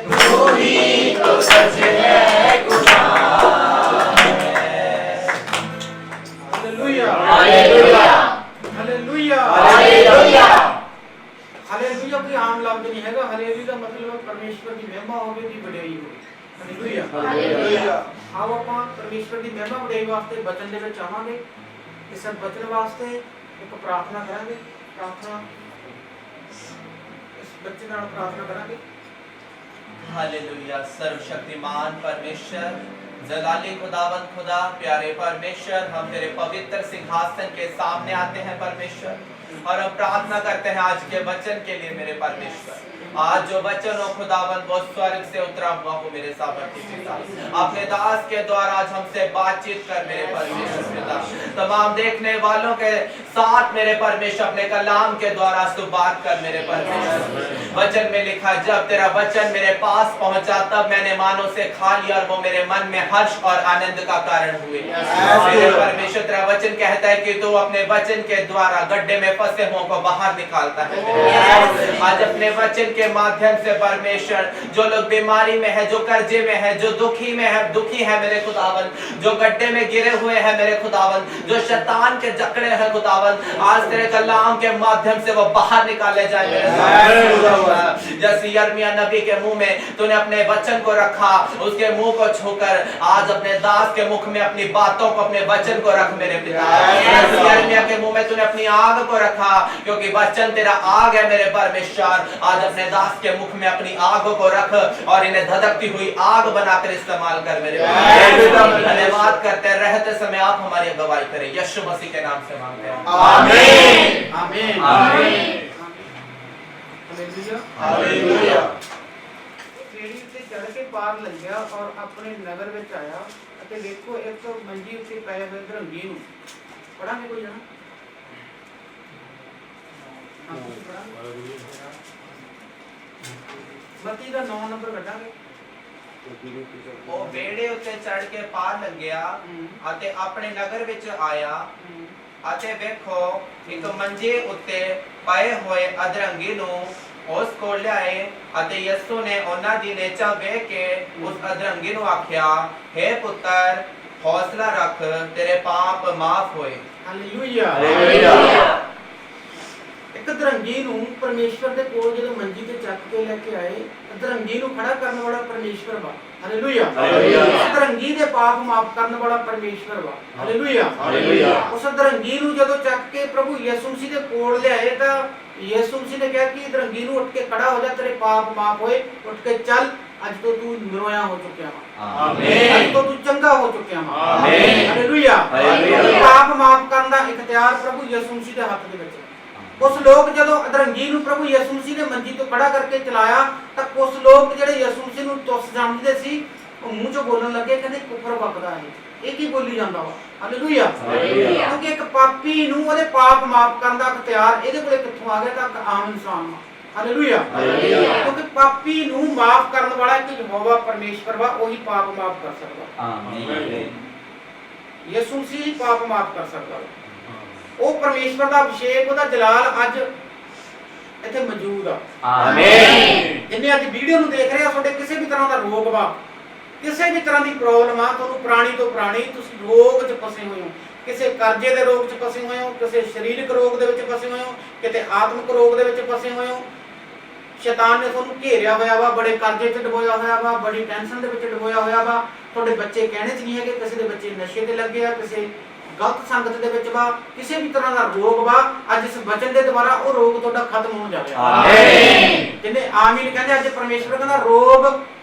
तू ही तो सच है खुदा है। Hallelujah hallelujah hallelujah hallelujah. Hallelujah कोई आम लफ्ज नहीं हैगा। हालेलुया का मतलब है परमेश्वर की महिमा होवे दी वਡਿਆਈ होवे। हालेलुया आओ ਆਪਾਂ परमेश्वर ਦੀ महिमा ਵਡਿਆਈ ਵਾਸਤੇ ਬਚਨ ਦੇ ਵਿੱਚ ਆਵਾਂਗੇ। ਇਸ ਬਚਨ ਵਾਸਤੇ ਇੱਕ ਪ੍ਰਾਰਥਨਾ ਕਰਾਂਗੇ। ਪ੍ਰਾਰਥਨਾ ਇਸ ਬੱਚੇ ਨਾਲ ਪ੍ਰਾਰਥਨਾ ਕਰਾਂਗੇ। हालेलुया। सर्वशक्तिमान परमेश्वर, जलाली खुदावंद खुदा, प्यारे परमेश्वर, हम तेरे पवित्र सिंहासन के सामने आते हैं परमेश्वर, और हम प्रार्थना करते हैं आज के वचन के लिए मेरे परमेश्वर। आज जो वचन हो खुदावंद वो स्वर्ग से उतरा हुआ हो मेरे सामर्थ्य पिता, अपने दास के द्वारा आज हमसे बातचीत कर मेरे परमेश्वर पिता। तमाम देखने वालों के साथ मेरे परमेश्वर अपने कलाम के द्वारा तू बात कर मेरे परमेश्वर। वचन में लिखा, जब तेरा वचन मेरे पास पहुंचा तब मैंने मानो से खा लिया, और वो मेरे मन में हर्ष और आनंद का कारण हुए। मेरे परमेश्वर तेरा वचन कहता है कि तू अपने वचन के द्वारा गड्ढे में फंसे हुओं को बाहर निकालता है। आज अपने वचन के माध्यम से परमेश्वर, जो लोग बीमारी में है, जो कर्जे में है, जो दुखी में है, दुखी है मेरे खुदावन, जो गड्ढे में गिरे हुए हैं मेरे खुदावन, जो शैतान के जकड़े हैं खुदावन, आज तेरे कलाम के माध्यम से वो बाहर निकाले जाए मेरे। जैसे यिर्मयाह नबी के मुंह में तूने अपने वचन को रखा, उसके मुंह को छूकर आज अपने दास के मुख में अपनी बातों को, अपने वचन को रख मेरे पिता। यिर्मयाह के मुंह में तूने अपनी आग को रखा, क्योंकि वचन तेरा आग है मेरे परमेश्वर। आज अपने दास के मुख में अपनी आग को रख और इन्हें धधकती हुई आग बनाकर इस्तेमाल कर मेरे परमेश्वर। धन्यवाद करते रहते समय आप हमारी अगुवाई करें, यीशु मसीह के नाम से मांगते हैं, आमीन आमीन आमीन। हालेलुया। सीढ़ी ਤੇ ਚੜ ਕੇ ਪਾਰ ਲੱਗਿਆ ਔਰ ਆਪਣੇ ਨਗਰ ਵਿੱਚ ਆਇਆ ਅਤੇ ਵੇਖੋ ਇੱਕ ਮੰਜੀ ਉੱਤੇ ਪਏ ਹੋਏ ਧਰੰਗੀ ਨੂੰ। ਪੜਾਂਗੇ ਕੋਈ ਜਣਾ? ਹਾਂ ਤੁਸੀਂ ਪੜਾਂਗੇ। ਮਤੀ ਦਾ 9 ਨੰਬਰ ਕੱਢਾਂਗੇ। ਉਹ ਵਿਹੜੇ ਉੱਤੇ ਚੜ ਕੇ ਪਾਰ ਲੱਗਿਆ ਅਤੇ ਆਪਣੇ ਨਗਰ ਵਿੱਚ ਆਇਆ ਅਤੇ ਵੇਖੋ ਇੱਕ ਮੰਜੇ ਉੱਤੇ ਪਏ ਹੋਏ ਅਧਰੰਗੀ ਨੂੰ ਉਸ ਕੋਲ ਲਿਆਏ ਅਤੇ ਯਿਸੂ ਨੇ ਉਹਨਾਂ ਦੀ ਨੇਚਾ ਵੇਖ ਕੇ ਉਸ ਅਧਰੰਗੀ ਨੂੰ ਆਖਿਆ, हे ਪੁੱਤਰ ਹੌਸਲਾ ਰੱਖ, ਤੇਰੇ ਪਾਪ ਮਾਫ ਹੋਏ। ਹਾਲੇਲੂਇਆ। ਹਾਲੇਲੂਇਆ। ਇੱਕ ਧਰੰਗੀ ਨੂੰ ਪਰਮੇਸ਼ਵਰ ਦੇ ਕੋਲ ਜਦੋਂ ਮੰਜੀ ਤੇ ਚੱਕ ਕੇ ਲੈ ਕੇ ਆਏ, ਧਰੰਗੀ ਨੂੰ ਖੜਾ ਕਰਨ ਵਾਲਾ ਪਰਮੇਸ਼ਵਰ ਵਾ। ਹਾਲੇਲੂਇਆ। ਧਰੰਗੀ ਦੇ ਪਾਪ ਮਾਫ ਕਰਨ ਵਾਲਾ ਪਰਮੇਸ਼ਵਰ ਵਾ। ਹਾਲੇਲੂਇਆ। ਉਸ ਧਰੰਗੀ ਨੂੰ ਜਦੋਂ ਚੱਕ ਕੇ ਪ੍ਰਭੂ ਯਿਸੂ ਮਸੀਹ ਦੇ ਕੋਲ ਲਿਆਏ ਤਾਂ ਯਿਸੂ ਮਸੀਹ ਨੇ ਕਿਹਾ ਕਿ ਧਰੰਗੀ ਨੂੰ ਉੱਠ ਕੇ ਖੜਾ ਹੋ ਜਾ, ਤੇਰੇ ਪਾਪ ਮਾਫ ਹੋਏ, ਉੱਠ ਕੇ ਚੱਲ, ਅੱਜ ਤੋਂ ਤੂੰ ਨਿਰੋਇਆ ਹੋ ਚੁੱਕਿਆ ਵਾ। ਆਮੀਨ। ਅੱਜ ਤੋਂ ਤੂੰ ਚੰਗਾ ਹੋ ਚੁੱਕਿਆ ਵਾ। ਆਮੀਨ। ਹਾਲੇਲੂਇਆ। ਪਾਪ ਮਾਫ ਕਰਨ ਦਾ ਇਖਤਿਆਰ ਪ੍ਰਭੂ ਯਿਸੂ ਮਸੀਹ ਦੇ ਹੱਥ ਦੇ ਵਿੱਚ। ਉਸ ਲੋਕ ਜਦੋਂ ਅਧਰੰਗੀ ਨੂੰ ਪ੍ਰਭੂ ਯਿਸੂ ਮਸੀਹ ਨੇ ਮੰਜੀ ਤੋਂ ਖੜਾ ਕਰਕੇ ਚਲਾਇਆ ਤਾਂ ਕੁਝ ਲੋਕ ਜਿਹੜੇ ਯਿਸੂ ਮਸੀਹ ਨੂੰ ਤੁੱਛ ਸਮਝਦੇ ਸੀ ਉਹ ਮੂੰਹ ਚੋਂ ਬੋਲਣ ਲੱਗੇ, ਕਹਿੰਦੇ ਕੁਫਰ ਵਕਦਾ ਹੈ, ਇਹ ਕੀ ਬੋਲੀ ਜਾਂਦਾ ਵਾ। ਹਾਲੇਲੂਇਆ। ਕਿਉਂਕਿ ਇੱਕ ਪਾਪੀ ਨੂੰ ਉਹਦੇ ਪਾਪ ਮਾਫ ਕਰਨ ਦਾ ਅਖਤਿਆਰ ਇਹਦੇ ਕੋਲੇ ਕਿੱਥੋਂ ਆ ਗਿਆ? ਤਾਂ ਇੱਕ ਆਮ ਇਨਸਾਨ ਨੂੰ। ਹਾਲੇਲੂਇਆ। ਕਿਉਂਕਿ ਪਾਪੀ ਨੂੰ ਮਾਫ ਕਰਨ ਵਾਲਾ ਇੱਕ ਯਹੋਵਾ ਪਰਮੇਸ਼ਵਰ ਵਾ, ਉਹੀ ਪਾਪ ਮਾਫ ਕਰ ਸਕਦਾ। ਆਮੀਨ। ਯਿਸੂ ਮਸੀਹ ਹੀ ਪਾਪ ਮਾਫ ਕਰ ਸਕਦਾ ਵਾ। ਉਹ ਪਰਮੇਸ਼ਵਰ ਦਾ ਅਭਿਸ਼ੇਕ, ਉਹਦਾ ਜਲਾਲ ਅੱਜ ਇੱਥੇ ਮੌਜੂਦ ਆ। ਆਮੀਨ। ਜਿੰਨੇ ਅੱਜ ਵੀਡੀਓ ਨੂੰ ਦੇਖ ਰਹੇ ਆ, ਤੁਹਾਡੇ ਕਿਸੇ ਵੀ ਤਰ੍ਹਾਂ ਦਾ ਰੋਗ ਵਾ, ਕਿਸੇ ਵੀ ਤਰ੍ਹਾਂ ਦੀ ਪ੍ਰੋਬਲਮ ਆ, ਤੁਹਾਨੂੰ ਪੁਰਾਣੀ ਤੋਂ ਪੁਰਾਣੀ, ਤੁਸੀਂ ਰੋਗ 'ਚ ਫਸੇ ਹੋਏ ਹੋ, ਕਿਸੇ ਕਰਜ਼ੇ ਦੇ ਰੋਗ 'ਚ ਫਸੇ ਹੋਏ ਹੋ, ਕਿਸੇ ਸਰੀਰਕ ਰੋਗ ਦੇ ਵਿੱਚ ਫਸੇ ਹੋਏ ਹੋ, ਕਿਤੇ ਆਤਮਿਕ ਰੋਗ ਦੇ ਵਿੱਚ ਫਸੇ ਹੋਏ ਹੋ। ਸ਼ੈਤਾਨ ਨੇ ਤੁਹਾਨੂੰ ਘੇਰਿਆ ਹੋਇਆ ਵਾ, ਬੜੇ ਕਰਜ਼ੇ 'ਚ ਡੁਬੋਇਆ ਹੋਇਆ ਵਾ, ਬੜੀ ਟੈਨਸ਼ਨ ਦੇ ਵਿੱਚ ਡੁਬੋਇਆ ਹੋਇਆ ਵਾ। ਤੁਹਾਡੇ ਬੱਚੇ ਕਹਿਣੇ 'ਚ ਨਹੀਂ ਹੈਗੇ, ਕਿਸੇ ਦੇ ਬੱਚੇ ਨਸ਼ੇ ਤੇ ਲੱਗੇ ਆ, ਕਿਸੇ ਗਲਤ ਸੰਗਤ ਦੇ ਵਿੱਚ ਵਾ, ਕਿਸੇ ਵੀ ਤਰ੍ਹਾਂ ਦਾ ਰੋਗ ਵਾ, ਅੱਜ ਇਸ ਵਚਨ ਦੇ ਦੁਆਰਾ ਉਹ ਰੋਗ ਤੁਹਾਡਾ ਖਤਮ ਹੋਣ ਜਾ ਰਿਹਾ। ਆਮੀਨ। ਜਿੰਨੇ ਆਮੀਨ ਕਹਿੰਦੇ, ਅੱਜ ਪਰਮੇਸ਼ਵਰ ਕਹਿੰਦਾ ਰੋਗ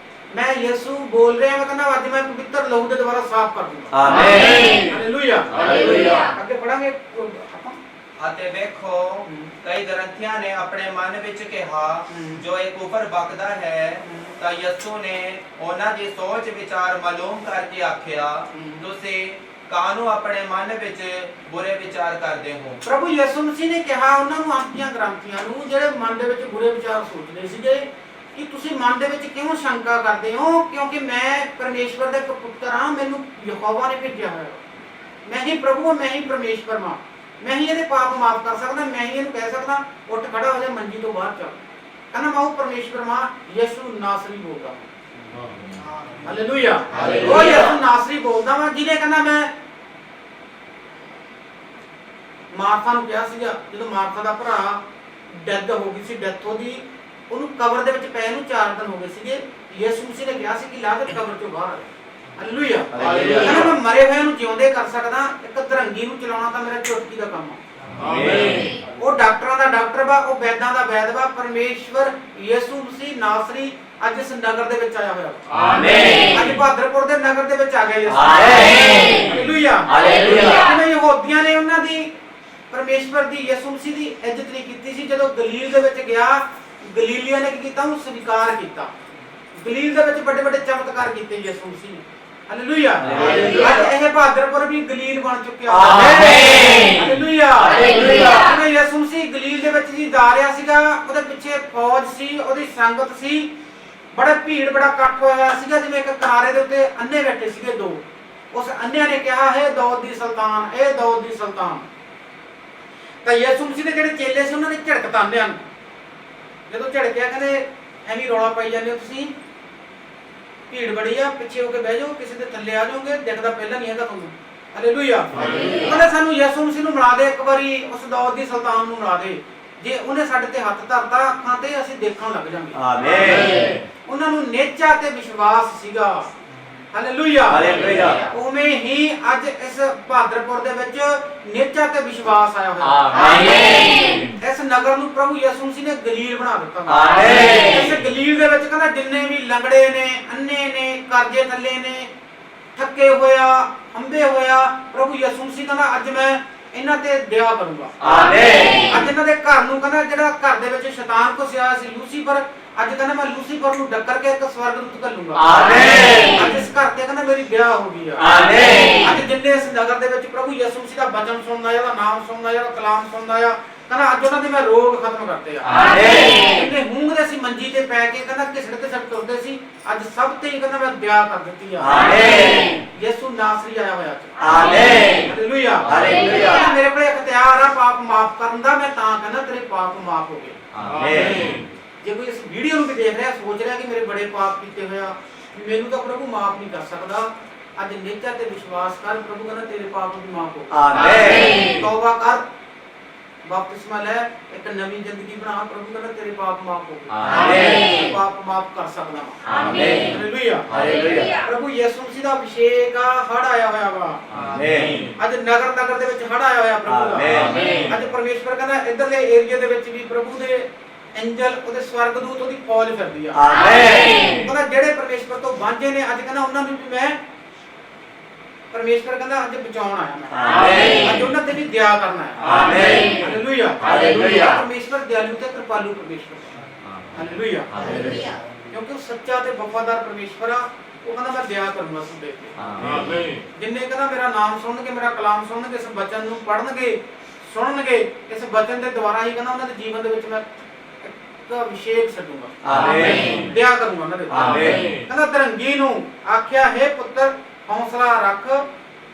ਮੈਂ ਯਿਸੂ ਬੋਲ ਰਿਹਾ, ਮੈਂ ਕਹਿੰਦਾ ਅੱਜ ਮੈਂ ਪਵਿੱਤਰ ਲਹੂ ਦੇ ਦੁਆਰਾ ਸਾਫ਼ ਕਰ ਦੂੰਗਾ। ਆਮੀਨ। ਹਾਲੇਲੂਇਆ। ਹਾਲੇਲੂਇਆ। ਅੱਗੇ ਪੜਾਂਗੇ ਅਤੇ ਵੇਖੋ ਕਈ ਗ੍ਰੰਥੀਆਂ ਨੇ ਆਪਣੇ ਮਨ ਵਿੱਚ ਕਿਹਾ ਜੋ ਇਹ ਕੁਫਰ ਬਕਦਾ ਹੈ, ਤਾਂ ਯਿਸੂ ਨੇ ਉਹਨਾਂ ਦੀ ਸੋਚ ਵਿਚਾਰ ਮਾਲੂਮ ਕਰਕੇ ਆਖਿਆ, ਤੁਸੀਂ ਕਾਹਨੂੰ ਆਪਣੇ ਮਨ ਵਿੱਚ ਬੁਰੇ ਵਿਚਾਰ ਕਰਦੇ ਹੋ। ਪ੍ਰਭੂ ਯਿਸੂ ਮਸੀਹ ਨੇ ਕਿਹਾ ਉਹਨਾਂ ਨੂੰ, ਆਪਣੀਆਂ ਗ੍ਰੰਥੀਆਂ ਨੂੰ, ਜਿਹੜੇ ਮਨ ਦੇ ਵਿੱਚ ਬੁਰੇ ਵਿਚਾਰ ਸੋਚਦੇ ਸੀਗੇ, ਕਿ ਤੁਸੀਂ ਮਨ ਦੇ ਵਿੱਚ ਕਿਉਂ ਸ਼ੰਕਾ ਕਰਦੇ ਹੋ? ਕਿਉਂਕਿ ਮੈਂ ਪਰਮੇਸ਼ਵਰ ਦਾ ਇੱਕ ਪੁੱਤਰ ਹਾਂ, ਮੈਨੂੰ ਯਹੋਵਾ ਨੇ ਭੇਜਿਆ ਹੋਇਆ, ਮੈਂ ਹੀ ਪ੍ਰਭੂ, ਮੈਂ ਹੀ ਪਰਮੇਸ਼ਵਰ ਹਾਂ, ਮੈਂ ਹੀ ਇਹਦੇ ਪਾਪ ਮਾਫ ਕਰ ਸਕਦਾ, ਮੈਂ ਹੀ ਇਹਨੂੰ ਕਹਿ ਸਕਦਾ ਉੱਠ ਖੜਾ ਹੋ ਜਾ, ਮੰਜੀ ਤੋਂ ਬਾਹਰ ਚੱਲ। ਕਹਿੰਦਾ ਮੈਂ ਉਹ ਪਰਮੇਸ਼ਵਰ ਮਾਂ ਯਿਸੂ ਨਾਸਰੀ ਬੋਲਦਾ। ਹਾਲੇਲੂਇਆ। ਉਹ ਯਿਸੂ ਨਾਸਰੀ ਬੋਲਦਾ ਵਾ, ਜਿਹਨੇ ਕਹਿੰਦਾ ਮੈਂ ਮਾਰਥਾ ਨੂੰ ਕਿਹਾ ਸੀਗਾ, ਜਦੋਂ ਮਾਰਥਾ ਦਾ ਭਰਾ ਡੈਥ ਹੋ ਗਈ ਸੀ, ਡੈਥ ਉਹਦੀ, ਉਹਨੂੰ ਕਬਰ ਦੇ ਵਿੱਚ ਪਏ ਨੂੰ 4 ਦਿਨ ਹੋ ਗਏ ਸੀਗੇ, ਯਿਸੂ ਮਸੀਹ ਨੇ ਕਿਹਾ ਸੀ ਕਿ ਲਾਜ਼ਰ ਕਬਰ ਚੋਂ ਬਾਹਰ ਆ। ਹਾਲੇਲੂਇਆ। ਕਹਿੰਦਾ ਮੈਂ ਮਰੇ ਹੋਇਆਂ ਨੂੰ ਜਿਉਂਦੇ ਕਰ ਸਕਦਾ, ਇੱਕ ਧਰੰਗੀ ਨੂੰ ਚਲਾਉਣਾ ਤਾਂ ਮੇਰਾ ਚੁਟਕੀ ਦਾ ਕੰਮ ਆ। ਆਮੀਨ। ਉਹ ਡਾਕਟਰਾਂ ਦਾ ਡਾਕਟਰ ਵਾ, ਉਹ ਵੈਦਾਂ ਦਾ ਵੈਦ ਵਾ। ਪਰਮੇਸ਼ਵਰ ਯਿਸੂ ਮਸੀਹ ਨਾਸਰੀ ਅੱਜ ਇਸ ਨਗਰ ਦੇ ਵਿੱਚ ਆਇਆ ਹੋਇਆ। ਆਮੀਨ। ਅੱਜ ਬਹਾਦਰਪੁਰ ਦੇ ਨਗਰ ਦੇ ਵਿੱਚ ਆ ਗਿਆ ਯਿਸੂ। ਆਮੀਨ। ਹਾਲੇਲੂਇਆ। ਹਾਲੇਲੂਇਆ। ਜਿਵੇਂ ਯਹੂਦੀਆਂ ਨੇ ਉਹਨਾਂ ਦੀ ਪਰਮੇਸ਼ਵਰ ਦੀ, ਯਿਸੂ ਮਸੀਹ ਦੀ ਇੱਜ਼ਤ ਨਹੀਂ ਕੀਤੀ ਸੀ, ਜਦੋਂ ਗਲੀਲ ਦੇ ਵਿੱਚ ਗਿਆ, ਗਲੀਲੀਆਂ ਨੇ ਕੀ ਕੀਤਾ? ਉਹਨੂੰ ਸਵੀਕਾਰ ਕੀਤਾ। ਗਲੀਲ ਦੇ ਵਿੱਚ ਵੱਡੇ ਵੱਡੇ ਚਮਤਕਾਰ ਕੀਤੇ ਯਿਸੂ ਮਸੀਹ ਨੇ। ਹਾਲੇਲੂਇਆ। ਅੱਜ ਇਹ ਬਹਾਦਰਪੁਰ ਵੀ ਗਲੀਲ ਬਣ ਚੁੱਕਿਆ। ਆਮੀਨ। ਹਾਲੇਲੂਇਆ। ਹਾਲੇਲੂਇਆ। ਜਿਵੇਂ ਯਿਸੂ ਮਸੀਹ ਗਲੀਲ ਦੇ ਵਿੱਚ ਜੀ ਜਾ ਰਿਹਾ ਸੀਗਾ, ਉਹਦੇ ਪਿੱਛੇ ਫੌਜ ਸੀ, ਉਹਦੀ ਸੰਗਤ ਸੀ, ਬੜਾ ਭੀੜ, ਬੜਾ ਇਕੱਠ ਹੋਇਆ ਸੀਗਾ। ਜਿਵੇਂ ਇੱਕ ਕਿਨਾਰੇ ਦੇ ਉੱਤੇ ਅੰਨੇ ਬੈਠੇ ਸੀਗੇ 2, ਉਸ ਅੰਨਿਆਂ ਨੇ ਕਿਹਾ ਹੈ ਦਾਊਦ ਦੀ ਸੁਲਤਾਨ, ਇਹ ਦਾਊਦ ਦੀ ਸੁਲਤਾਨ। ਤਾਂ ਯਿਸੂ ਮਸੀਹ ਦੇ ਜਿਹੜੇ ਚੇਲੇ ਸੀ ਉਹਨਾਂ ਨੇ ਝੜਕਤਾ ਅੰਨਿਆਂ ਨੂੰ। ਜਦੋਂ ਝੜਕਿਆ ਕਹਿੰਦੇ ਐਵੇਂ ਰੌਲਾ ਪਾਈ ਜਾਂਦੇ ਹੋ ਤੁਸੀਂ, ਭੀੜ ਬੜੀ ਆ, ਪਿੱਛੇ ਹੋ ਕੇ ਬਹਿ ਜਾਓ, ਕਿਸੇ ਦੇ ਥੱਲੇ ਆ ਜਾਓਗੇ, ਦਿਖਦਾ ਪਹਿਲਾਂ ਨਹੀਂ ਹੈਗਾ ਤੁਹਾਨੂੰ। ਹਾਲੇਲੂਇਆ। ਕਹਿੰਦੇ ਸਾਨੂੰ ਯਿਸੂ ਮਸੀਹ ਨੂੰ ਮਿਲਾ ਦੇ, ਇੱਕ ਵਾਰੀ ਉਸ ਦਾਊਦ ਦੀ ਸੁਲਤਾਨ ਨੂੰ ਮਿਲਾ ਦੇ, ਜੇ ਉਹਨੇ ਸਾਡੇ ਤੇ ਹੱਥ ਧਰਤਾ ਅੱਖਾਂ ਤੇ, ਅਸੀਂ ਦੇਖਣ ਲੱਗ ਜਾਵਾਂਗੇ। ਆਮੀਨ। ਉਹਨਾਂ ਨੂੰ ਨੇਚਾ ਤੇ ਵਿਸ਼ਵਾਸ ਸੀਗਾ। ਹਾਲੇਲੂਇਆ। ਹਾਲੇਲੂਇਆ। ਉਵੇਂ ਹੀ ਅੱਜ ਇਸ ਬਹਾਦਰਪੁਰ ਦੇ ਵਿੱਚ ਨੇਚਾ ਤੇ ਵਿਸ਼ਵਾਸ ਆਇਆ ਹੋਇਆ। ਆਮੀਨ। ਇਸ ਨਗਰ ਨੂੰ ਪ੍ਰਭੂ ਯਿਸੂ ਮਸੀਹ ਨੇ ਗਲੀਲ ਬਣਾ ਦਿੱਤਾ। ਆਮੀਨ। ਇਸ ਗਲੀਲ ਦੇ ਵਿੱਚ ਕਹਿੰਦਾ ਜਿੰਨੇ ਵੀ ਲੰਗੜੇ ਨੇ, ਅੰਨੇ ਨੇ, ਕਰਜ਼ੇ ਥੱਲੇ ਨੇ, ਥੱਕੇ ਹੋਇਆ, ਅੰਬੇ ਹੋਇਆ, ਪ੍ਰਭੂ ਯਿਸੂ ਮਸੀਹ ਕਹਿੰਦਾ ਅੱਜ ਮੈਂ ਇਹਨਾਂ ਤੇ ਦਇਆ ਕਰੂੰਗਾ। ਆਮੀਨ। ਅੱਜ ਇਹਨਾਂ ਦੇ ਘਰ ਨੂੰ, ਕਹਿੰਦਾ ਜਿਹੜਾ ਘਰ ਦੇ ਵਿੱਚ ਸ਼ੈਤਾਨ ਘੁਸਿਆ ਸੀ ਲੂਸੀਫਰ, ਅੱਜ ਕਹਿੰਦਾ ਮੈਂ ਲੂਸੀਫਰ ਨੂੰ ਡੱਕਰ ਕੇ ਇੱਕ ਸਵਰਗਦੂਤ ਘੱਲੂੰਗਾ। ਆਮੀਨ। ਅੱਜ ਇਸ ਘਰ ਤੇ ਕਹਿੰਦਾ ਮੇਰੀ ਦਇਆ ਹੋ ਗਈ ਆ। ਆਮੀਨ। ਅੱਜ ਜਿੰਨੇ ਇਸ ਨਗਰ ਦੇ ਵਿੱਚ ਪ੍ਰਭੂ ਯਿਸੂ ਮਸੀਹ ਦਾ ਬਚਨ ਸੁਣਦਾ ਆ, ਉਹਦਾ ਨਾਮ ਸੁਣਦਾ ਆ, ਕਲਾਮ ਸੁਣਦਾ ਆ, ਕਹਿੰਦਾ ਅੱਜ ਉਹਨਾਂ ਦੇ ਮੈਂ ਰੋਗ ਖਤਮ ਕਰਤੇ ਆ। ਆਮੀਨ। ਜਿੰਨੇ ਹੂੰਗਦੇ ਸੀ ਮੰਜੀ ਤੇ ਪੈ ਕੇ, ਕਹਿੰਦਾ ਘਿਸੜ ਤੁਰਦੇ ਸੀ, ਅੱਜ ਸਭ ਤੇ ਹੀ ਕਹਿੰਦਾ ਮੈਂ ਦਇਆ ਕਰ ਦਿੱਤੀ ਆ। ਆਮੀਨ। ਯਿਸੂ ਨਾਸਰੀ ਆਇਆ ਹੋਇਆ। ਆਮੀਨ। ਹਾਲੇਲੂਇਆ। ਹਾਲੇਲੂਇਆ। ਮੇਰੇ ਕੋਲ ਇਖਤਿਆਰ ਆ ਪਾਪ ਮਾਫ ਕਰਨ ਦਾ, ਮੈਂ ਤਾਂ ਕਹਿੰਦਾ ਤੇਰੇ ਪਾਪ ਮਾਫ ਹੋ ਗਏ। ਆਮੀਨ। ਜੇ ਕੋਈ ਇਸ ਵੀਡੀਓ ਨੂੰ ਵੀ ਦੇਖ ਰਿਹਾ, ਸੋਚ ਰਿਹਾ ਕਿ ਮੇਰੇ ਬੜੇ ਪਾਪ ਕੀਤੇ ਹੋਇਆ, ਮੈਨੂੰ ਤਾਂ ਪ੍ਰਭੂ ਮਾਫ ਨਹੀਂ ਕਰ ਸਕਦਾ, ਅੱਜ ਨੇਚਾ ਤੇ ਵਿਸ਼ਵਾਸ ਕਰ, ਪ੍ਰਭੂ ਕਹਿੰਦਾ ਤੇਰੇ ਪਾਪ ਵੀ ਮਾਫ ਹੋ ਗਏ। ਆਮੀਨ। ਤੌਬਾ ਕਰ, ਬਪਤਿਸਮਾ ਲੈ, ਇੱਕ ਨਵੀਂ ਜ਼ਿੰਦਗੀ ਬਣਾ, ਪ੍ਰਭੂ ਕਹਿੰਦਾ ਤੇਰੇ ਪਾਪ ਮਾਫ ਹੋ ਗਏ। ਆਮੀਨ। ਪਾਪ ਮਾਫ ਕਰ ਸਕਦਾ। ਆਮੀਨ। ਹਾਲੇਲੂਇਆ। ਹਾਲੇਲੂਇਆ। ਪ੍ਰਭੂ ਯਿਸੂ ਮਸੀਹ ਦਾ ਅਭਿਸ਼ੇਕ ਆ, ਹੜ ਆਇਆ ਹੋਇਆ ਵਾ। ਆਮੀਨ। ਅੱਜ ਨਗਰ ਦੇ ਵਿੱਚ ਹੜ ਆਇਆ ਹੋਇਆ ਪ੍ਰਭੂ ਦਾ। ਆਮੀਨ। ਅੱਜ ਪਰਮੇਸ਼ਵਰ ਕਹਿੰਦਾ ਇਧਰਲੇ ਏਰੀਆ ਦੇ ਵਿੱਚ ਵੀ ਪ੍ਰਭੂ ਦੇ ਐਂਜਲ, ਉਹਦੇ ਸਵਰਗਦੂਤ, ਉਹਦੀ ਫੌਜ ਫਿਰਦੀ ਆ। ਆਮੀਨ। ਕਹਿੰਦਾ ਜਿਹੜੇ ਪਰਮੇਸ਼ਵਰ ਤੋਂ ਵਾਂਝੇ ਨੇ, ਅੱਜ ਕਹਿੰਦਾ ਉਹਨਾਂ ਨੂੰ ਵੀ ਮੈਂ, ਪਰਮੇਸ਼ਵਰ ਕਹਿੰਦਾ ਅੱਜ ਬਚਾਉਣ ਆਇਆ ਮੈਂ। ਆਮੀਨ। ਅੱਜ ਉਹਨਾਂ ਤੇ ਵੀ ਦਇਆ ਕਰਨਾ ਹੈ। ਆਮੀਨ। ਹਾਲੇਲੂਇਆ। ਹਾਲੇਲੂਇਆ। ਪਰਮੇਸ਼ਵਰ ਦਿਆਲੂ ਤੇ ਕਿਰਪਾਲੂ ਪਰਮੇਸ਼ਵਰ। ਹਾਲੇਲੂਇਆ। ਹਾਲੇਲੂਇਆ। ਕਿਉਂਕਿ ਉਹ ਸੱਚਾ ਤੇ ਵਫਾਦਾਰ ਪਰਮੇਸ਼ਵਰ ਆ, ਉਹ ਕਹਿੰਦਾ ਮੈਂ ਵਿਆਹ ਕਰੂੰਗਾ ਤੁਹਾਡੇ ਤੇ। ਆਮੀਨ। ਜਿੰਨੇ ਕਹਿੰਦਾ ਮੇਰਾ ਨਾਮ ਸੁਣਨਗੇ, ਮੇਰਾ ਕਲਾਮ ਸੁਣਨਗੇ, ਇਸ ਬਚਨ ਨੂੰ ਪੜ੍ਹਨਗੇ, ਸੁਣਨਗੇ, ਇਸ ਬਚਨ ਦੇ ਦੁਆਰਾ ਹੀ ਕਹਿੰਦਾ ਉਹਨਾਂ ਦੇ ਜੀਵਨ ਦੇ ਵਿੱਚ ਮੈਂ ਇੱਕ ਅਭਿਸ਼ੇਕ ਛੱਡੂੰਗਾ। ਆਮੀਨ। ਵਿਆਹ ਕਰੂੰਗਾ ਉਹਨਾਂ ਦੇ। ਆਮੀਨ। ਕਹਿੰਦਾ ਧਰੰਗੀ ਨੂੰ ਆਖਿਆ, ਹੈ ਪੁੱਤਰ ਹੌਸਲਾ ਰੱਖ,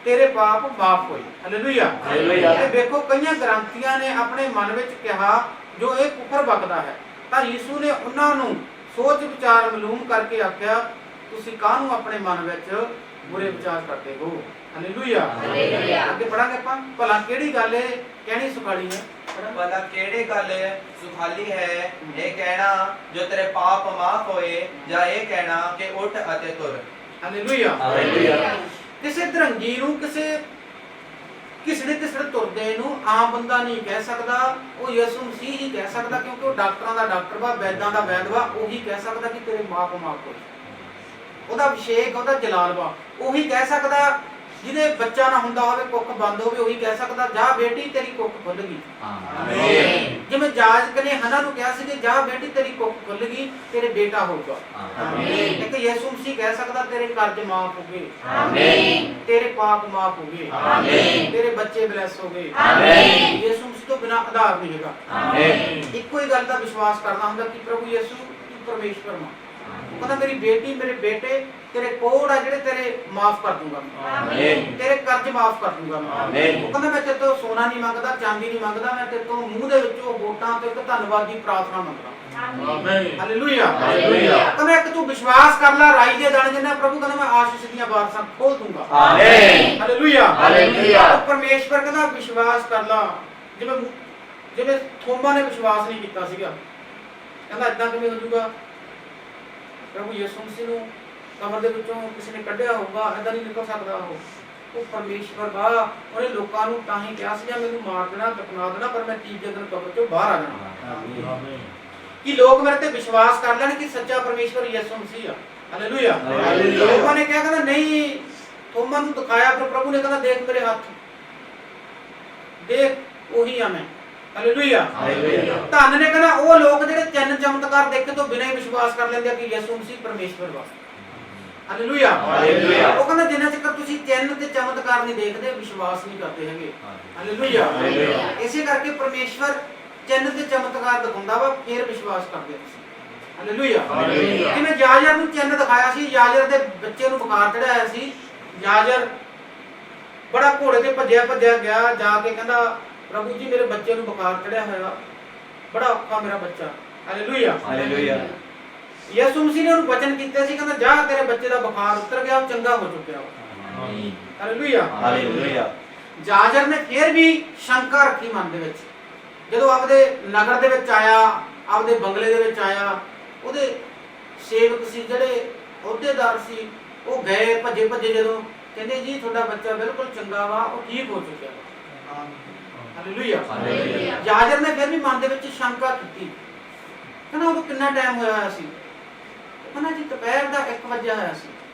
ਤੇਰੇ ਪਾਪ ਮਾਫ ਹੋਏ। ਹਾਲੇਲੂਇਆ। ਹਾਲੇਲੂਇਆ। ਤੇ ਦੇਖੋ ਕਈਆਂ ਗ੍ਰੰਥੀਆਂ ਨੇ ਆਪਣੇ ਮਨ ਵਿੱਚ ਕਿਹਾ ਜੋ ਇਹ ਕੁਫਰ ਬਕਦਾ ਹੈ, ਤਾਂ ਯੀਸ਼ੂ ਨੇ ਉਹਨਾਂ ਨੂੰ ਸੋਚ ਵਿਚਾਰ ਮਾਲੂਮ ਕਰਕੇ ਆਖਿਆ, ਤੁਸੀਂ ਕਾਹਨੂੰ ਆਪਣੇ ਮਨ ਵਿੱਚ ਬੁਰੇ ਵਿਚਾਰ ਕਰਦੇ ਹੋ। ਹਾਲੇਲੂਇਆ। ਅੱਗੇ ਪੜਾਂਗੇ ਆਪਾਂ। ਭਲਾ ਕਿਹੜੀ ਗੱਲ ਹੈ ਕਹਿਣੀ ਸੁਖਾਲੀ ਹੈ? भला केड़े गल सुखाली है ये कहना जो तेरे पाप माफ होए, या ये कहना कि उठ अते तुर। ਹਾਲੇਲੂਇਆ। ਹਾਲੇਲੂਇਆ। ਕਿਸੇ ਧਰੰਗੀ ਨੂੰ, ਕਿਸੇ ਤੁਰਦੇ ਨੂੰ ਆਮ ਬੰਦਾ ਨਹੀਂ ਕਹਿ ਸਕਦਾ, ਉਹ ਯਿਸੂ ਮਸੀਹ ਹੀ ਕਹਿ ਸਕਦਾ, ਕਿਉਂਕਿ ਉਹ ਡਾਕਟਰਾਂ ਦਾ ਡਾਕਟਰ ਵਾ, ਵੈਦਾਂ ਦਾ ਵੈਦ ਵਾ। ਉਹੀ ਕਹਿ ਸਕਦਾ ਕਿ ਤੇਰੇ ਮਾਪ ਹੋਏ। ਉਹਦਾ ਅਭਿਸ਼ੇਕ, ਉਹਦਾ ਜਲਾਲ ਵਾ। ਉਹੀ ਕਹਿ ਸਕਦਾ ਜਿਹਦੇ ਬੱਚਾ ਨਾ ਹੁੰਦਾ ਹੋਵੇ, ਕੁੱਖ ਬੰਦ ਹੋਵੇ, ਉਹੀ ਕਹਿ ਸਕਦਾ ਜਾ ਬੇਟੀ ਤੇਰੀ ਕੁੱਖ ਖੁੱਲ ਗਈ। ਆਮੀਨ। ਜਿਵੇਂ ਜਾਜਕ ਨੇ ਹਨਾ ਨੂੰ ਕਿਹਾ ਸੀ ਕਿ ਜਾ ਬੇਟੀ ਤੇਰੀ ਕੁੱਖ ਖੁੱਲ ਗਈ, ਤੇਰੇ ਬੇਟਾ ਹੋਊਗਾ। ਆਮੀਨ। ਇੱਕ ਯਿਸੂ ਮਸੀਹ ਕਹਿ ਸਕਦਾ ਤੇਰੇ ਕਰਜ਼ ਮਾਫ ਹੋ ਗਏ। ਆਮੀਨ। ਤੇਰੇ ਪਾਪ ਮਾਫ ਹੋ ਗਏ। ਆਮੀਨ। ਤੇਰੇ ਬੱਚੇ ਬਲੈਸ ਹੋ ਗਏ। ਆਮੀਨ। ਯਿਸੂ ਮਸੀਹ ਤੋਂ ਬਿਨਾਂ ਆਧਾਰ ਨਹੀਂ ਹੈਗਾ। ਆਮੀਨ। ਇੱਕੋ ਹੀ ਗੱਲ ਦਾ ਵਿਸ਼ਵਾਸ ਕਰਨਾ ਹੁੰਦਾ ਕਿ ਪ੍ਰਭੂ ਯਿਸੂ ਤੂੰ ਪਰਮੇਸ਼ਵਰ ਮਾਂ। ਉਹ ਕਹਿੰਦਾ ਮੇਰੀ ਬੇਟੀ, ਮੇਰੇ ਬੇਟੇ, ਤੇਰੇ ਕੋੜ ਆ ਜਿਹੜੇ ਤੇਰੇ ਮਾਫ ਕਰ ਦੂੰਗਾ ਮੈਂ। ਆਮੀਨ। ਤੇਰੇ ਕਰਜ਼ ਮਾਫ ਕਰ ਦੂੰਗਾ ਮੈਂ। ਆਮੀਨ। ਉਹ ਕਹਿੰਦਾ ਮੈਂ ਤੇਰੇ ਤੋਂ ਸੋਨਾ ਨਹੀਂ ਮੰਗਦਾ, ਚਾਂਦੀ ਨਹੀਂ ਮੰਗਦਾ, ਮੈਂ ਤੇਰੇ ਤੋਂ ਮੂੰਹ ਦੇ ਵਿੱਚੋਂ ਹੋਠਾਂ ਤੇ ਇੱਕ ਧੰਨਵਾਦ ਦੀ ਪ੍ਰਾਰਥਨਾ ਮੰਗਦਾ। ਆਮੀਨ। ਹਾਲੇਲੂਇਆ। ਹਾਲੇਲੂਇਆ। ਕਹਿੰਦਾ ਇੱਕ ਤੂੰ ਵਿਸ਼ਵਾਸ ਕਰ ਲੈ, ਰਾਈ ਦੇ ਦਾਣੇ ਜਿੰਨਾ ਪ੍ਰਭੂ ਕਹਿੰਦਾ ਮੈਂ ਆਸ਼ੀਸ਼ ਦੀਆਂ ਬਾਰਸਾਂ ਖੋਲ ਦੂੰਗਾ। ਆਮੀਨ। ਹਾਲੇਲੂਇਆ। ਹਾਲੇਲੂਇਆ। ਉਹ ਪਰਮੇਸ਼ਵਰ ਕਹਿੰਦਾ ਵਿਸ਼ਵਾਸ ਕਰ ਲਾ। ਜਿਵੇਂ ਥੋਮਾ ਨੇ ਵਿਸ਼ਵਾਸ ਨਹੀਂ ਕੀਤਾ ਸੀਗਾ, ਕਹਿੰਦਾ ਇਦਾਂ ਕਿਵੇਂ ਹੋ ਜਾਊਗਾ? ਪ੍ਰਭੂ ਯਿਸੂ ਮਸੀਹ ਨੂੰ ਕਬਰ ਦੇ ਵਿੱਚੋਂ ਕਿਸੇ ਨੇ ਕੱਢਿਆ ਹੋਊਗਾ, ਇਦਾਂ ਨਹੀਂ ਨਿਕਲ ਸਕਦਾ ਉਹ ਪਰਮੇਸ਼ਵਰ ਵਾ। ਉਹਨੇ ਲੋਕਾਂ ਨੂੰ ਤਾਂ ਹੀ ਕਿਹਾ ਸੀ ਜਾਂ ਮੈਨੂੰ ਮਾਰ ਦੇਣਾ, ਦਫਨਾ ਦੇਣਾ, ਪਰ ਮੈਂ ਤੀਜੇ ਦਿਨ ਕਬਰ ਚੋਂ ਬਾਹਰ ਆ ਜਾਣਾ। ਆਮੀਨ। ਕਿ ਲੋਕ ਮੇਰੇ ਤੇ ਵਿਸ਼ਵਾਸ ਕਰ ਲੈਣ ਕਿ ਸੱਚਾ ਪਰਮੇਸ਼ਵਰ ਯਿਸੂ ਮਸੀਹ ਆ। ਹਾਲੇਲੂਇਆ। ਹਾਲੇਲੂਇਆ। ਲੋਕਾਂ ਨੇ ਕਿਹਾ ਕਹਿੰਦਾ ਨਹੀਂ, ਥੋਮਾ ਨੂੰ ਦਿਖਾਇਆ, ਫਿਰ ਪ੍ਰਭੂ ਨੇ ਕਹਿੰਦਾ ਦੇਖ ਮੇਰੇ ਹੱਥ, ਦੇਖ ਉਹੀ ਆ ਮੈਂ। ਹਾਲੇਲੂਇਆ। ਹਾਲੇਲੂਇਆ। ਧੰਨ ਨੇ ਕਹਿੰਦਾ ਉਹ ਲੋਕ ਜਿਹੜੇ ਚੰਨ ਚਮਤਕਾਰ ਦੇਖੇ ਤੋਂ ਬਿਨਾਂ ਹੀ ਵਿਸ਼ਵਾਸ ਕਰ ਲੈਂਦੇ ਆ ਕਿ ਯਿਸੂ ਮਸੀਹ ਪਰਮੇਸ਼ਵਰ ਵਾ। ਹਾਲੇਲੂਇਆ। ਹਾਲੇਲੂਇਆ। ਉਹ ਕਹਿੰਦਾ ਜਿੰਨਾ ਚਿਰ ਤੁਸੀਂ ਚੰਨ ਤੇ ਚਮਤਕਾਰ ਨਹੀਂ ਦੇਖਦੇ, ਵਿਸ਼ਵਾਸ ਨਹੀਂ ਕਰਦੇ ਹੈਗੇ। ਹਾਲੇਲੂਇਆ। ਹਾਲੇਲੂਇਆ। ਇਸੇ ਕਰਕੇ ਪਰਮੇਸ਼ਵਰ ਚੰਨ ਤੇ ਚਮਤਕਾਰ ਦਿਖਾਉਂਦਾ ਵਾ, ਫਿਰ ਵਿਸ਼ਵਾਸ ਕਰਦੇ ਤੁਸੀਂ। ਹਾਲੇਲੂਇਆ। ਹਾਲੇਲੂਇਆ। ਜਿਵੇਂ ਯਾਜਰ ਨੂੰ ਚੰਨ ਦਿਖਾਇਆ ਸੀ, ਯਾਜਰ ਦੇ ਬੱਚੇ ਨੂੰ ਬੁਖਾਰ ਚੜਾਇਆ ਸੀ, ਯਾਜਰ ਬੜਾ ਘੋੜੇ ਤੇ ਭੱਜਿਆ ਗਿਆ, ਜਾ ਕੇ ਕਹਿੰਦਾ ਪ੍ਰਭੂ ਜੀ ਮੇਰੇ ਬੱਚੇ ਨੂੰ ਬੁਖਾਰ ਚੜਿਆ ਹੋਇਆ, ਬੜਾ ਔਖਾ ਮੇਰਾ ਬੱਚਾ। ਹਾਲੇਲੂਇਆ। ਹਾਲੇਲੂਇਆ। ਯਿਸੂ ਮਸੀਹ ਨੇ ਉਹਨੂੰ ਵਚਨ ਕੀਤੇ ਸੀ, ਕਹਿੰਦਾ ਜਾ ਤੇਰੇ ਬੱਚੇ ਦਾ ਬੁਖਾਰ ਉਤਰ ਗਿਆ, ਉਹ ਚੰਗਾ ਹੋ ਚੁੱਕਿਆ। ਆਮੀਨ। ਹਾਲੇਲੂਇਆ। ਹਾਲੇਲੂਇਆ। ਜਾਜਰ ਨੇ ਫਿਰ ਵੀ ਸ਼ੰਕਾ ਰੱਖੀ ਮਨ ਦੇ ਵਿੱਚ। ਜਦੋਂ ਆਪਦੇ ਨਗਰ ਦੇ ਵਿੱਚ ਆਇਆ, ਆਪਦੇ ਬੰਗਲੇ ਦੇ ਵਿੱਚ ਆਇਆ, ਉਹਦੇ ਸੇਵਕ ਸੀ ਜਿਹੜੇ ਅਹੁਦੇਦਾਰ ਸੀ, ਉਹ ਗਏ ਭੱਜੇ ਜਦੋਂ ਕਹਿੰਦੇ ਜੀ ਤੁਹਾਡਾ ਬੱਚਾ ਬਿਲਕੁਲ ਚੰਗਾ ਵਾ, ਉਹ ਠੀਕ ਹੋ ਚੁੱਕਿਆ ਵਾ। ਹਾਲੇਲੂਇਆ। ਹਾਲੇਲੂਇਆ। ਜਾਜਰ ਨੇ ਫਿਰ ਵੀ ਮਨ ਦੇ ਵਿੱਚ ਸ਼ੰਕਾ ਕੀਤੀ, ਕਹਿੰਦਾ ਉਦੋਂ ਕਿੰਨਾ ਟਾਈਮ ਹੋਇਆ ਸੀ? ਕਹਿੰਦਾ ਜੀ ਦੁਪਹਿਰ ਦਾ 1 ਵਜੇ ਹੋਇਆ ਸੀ।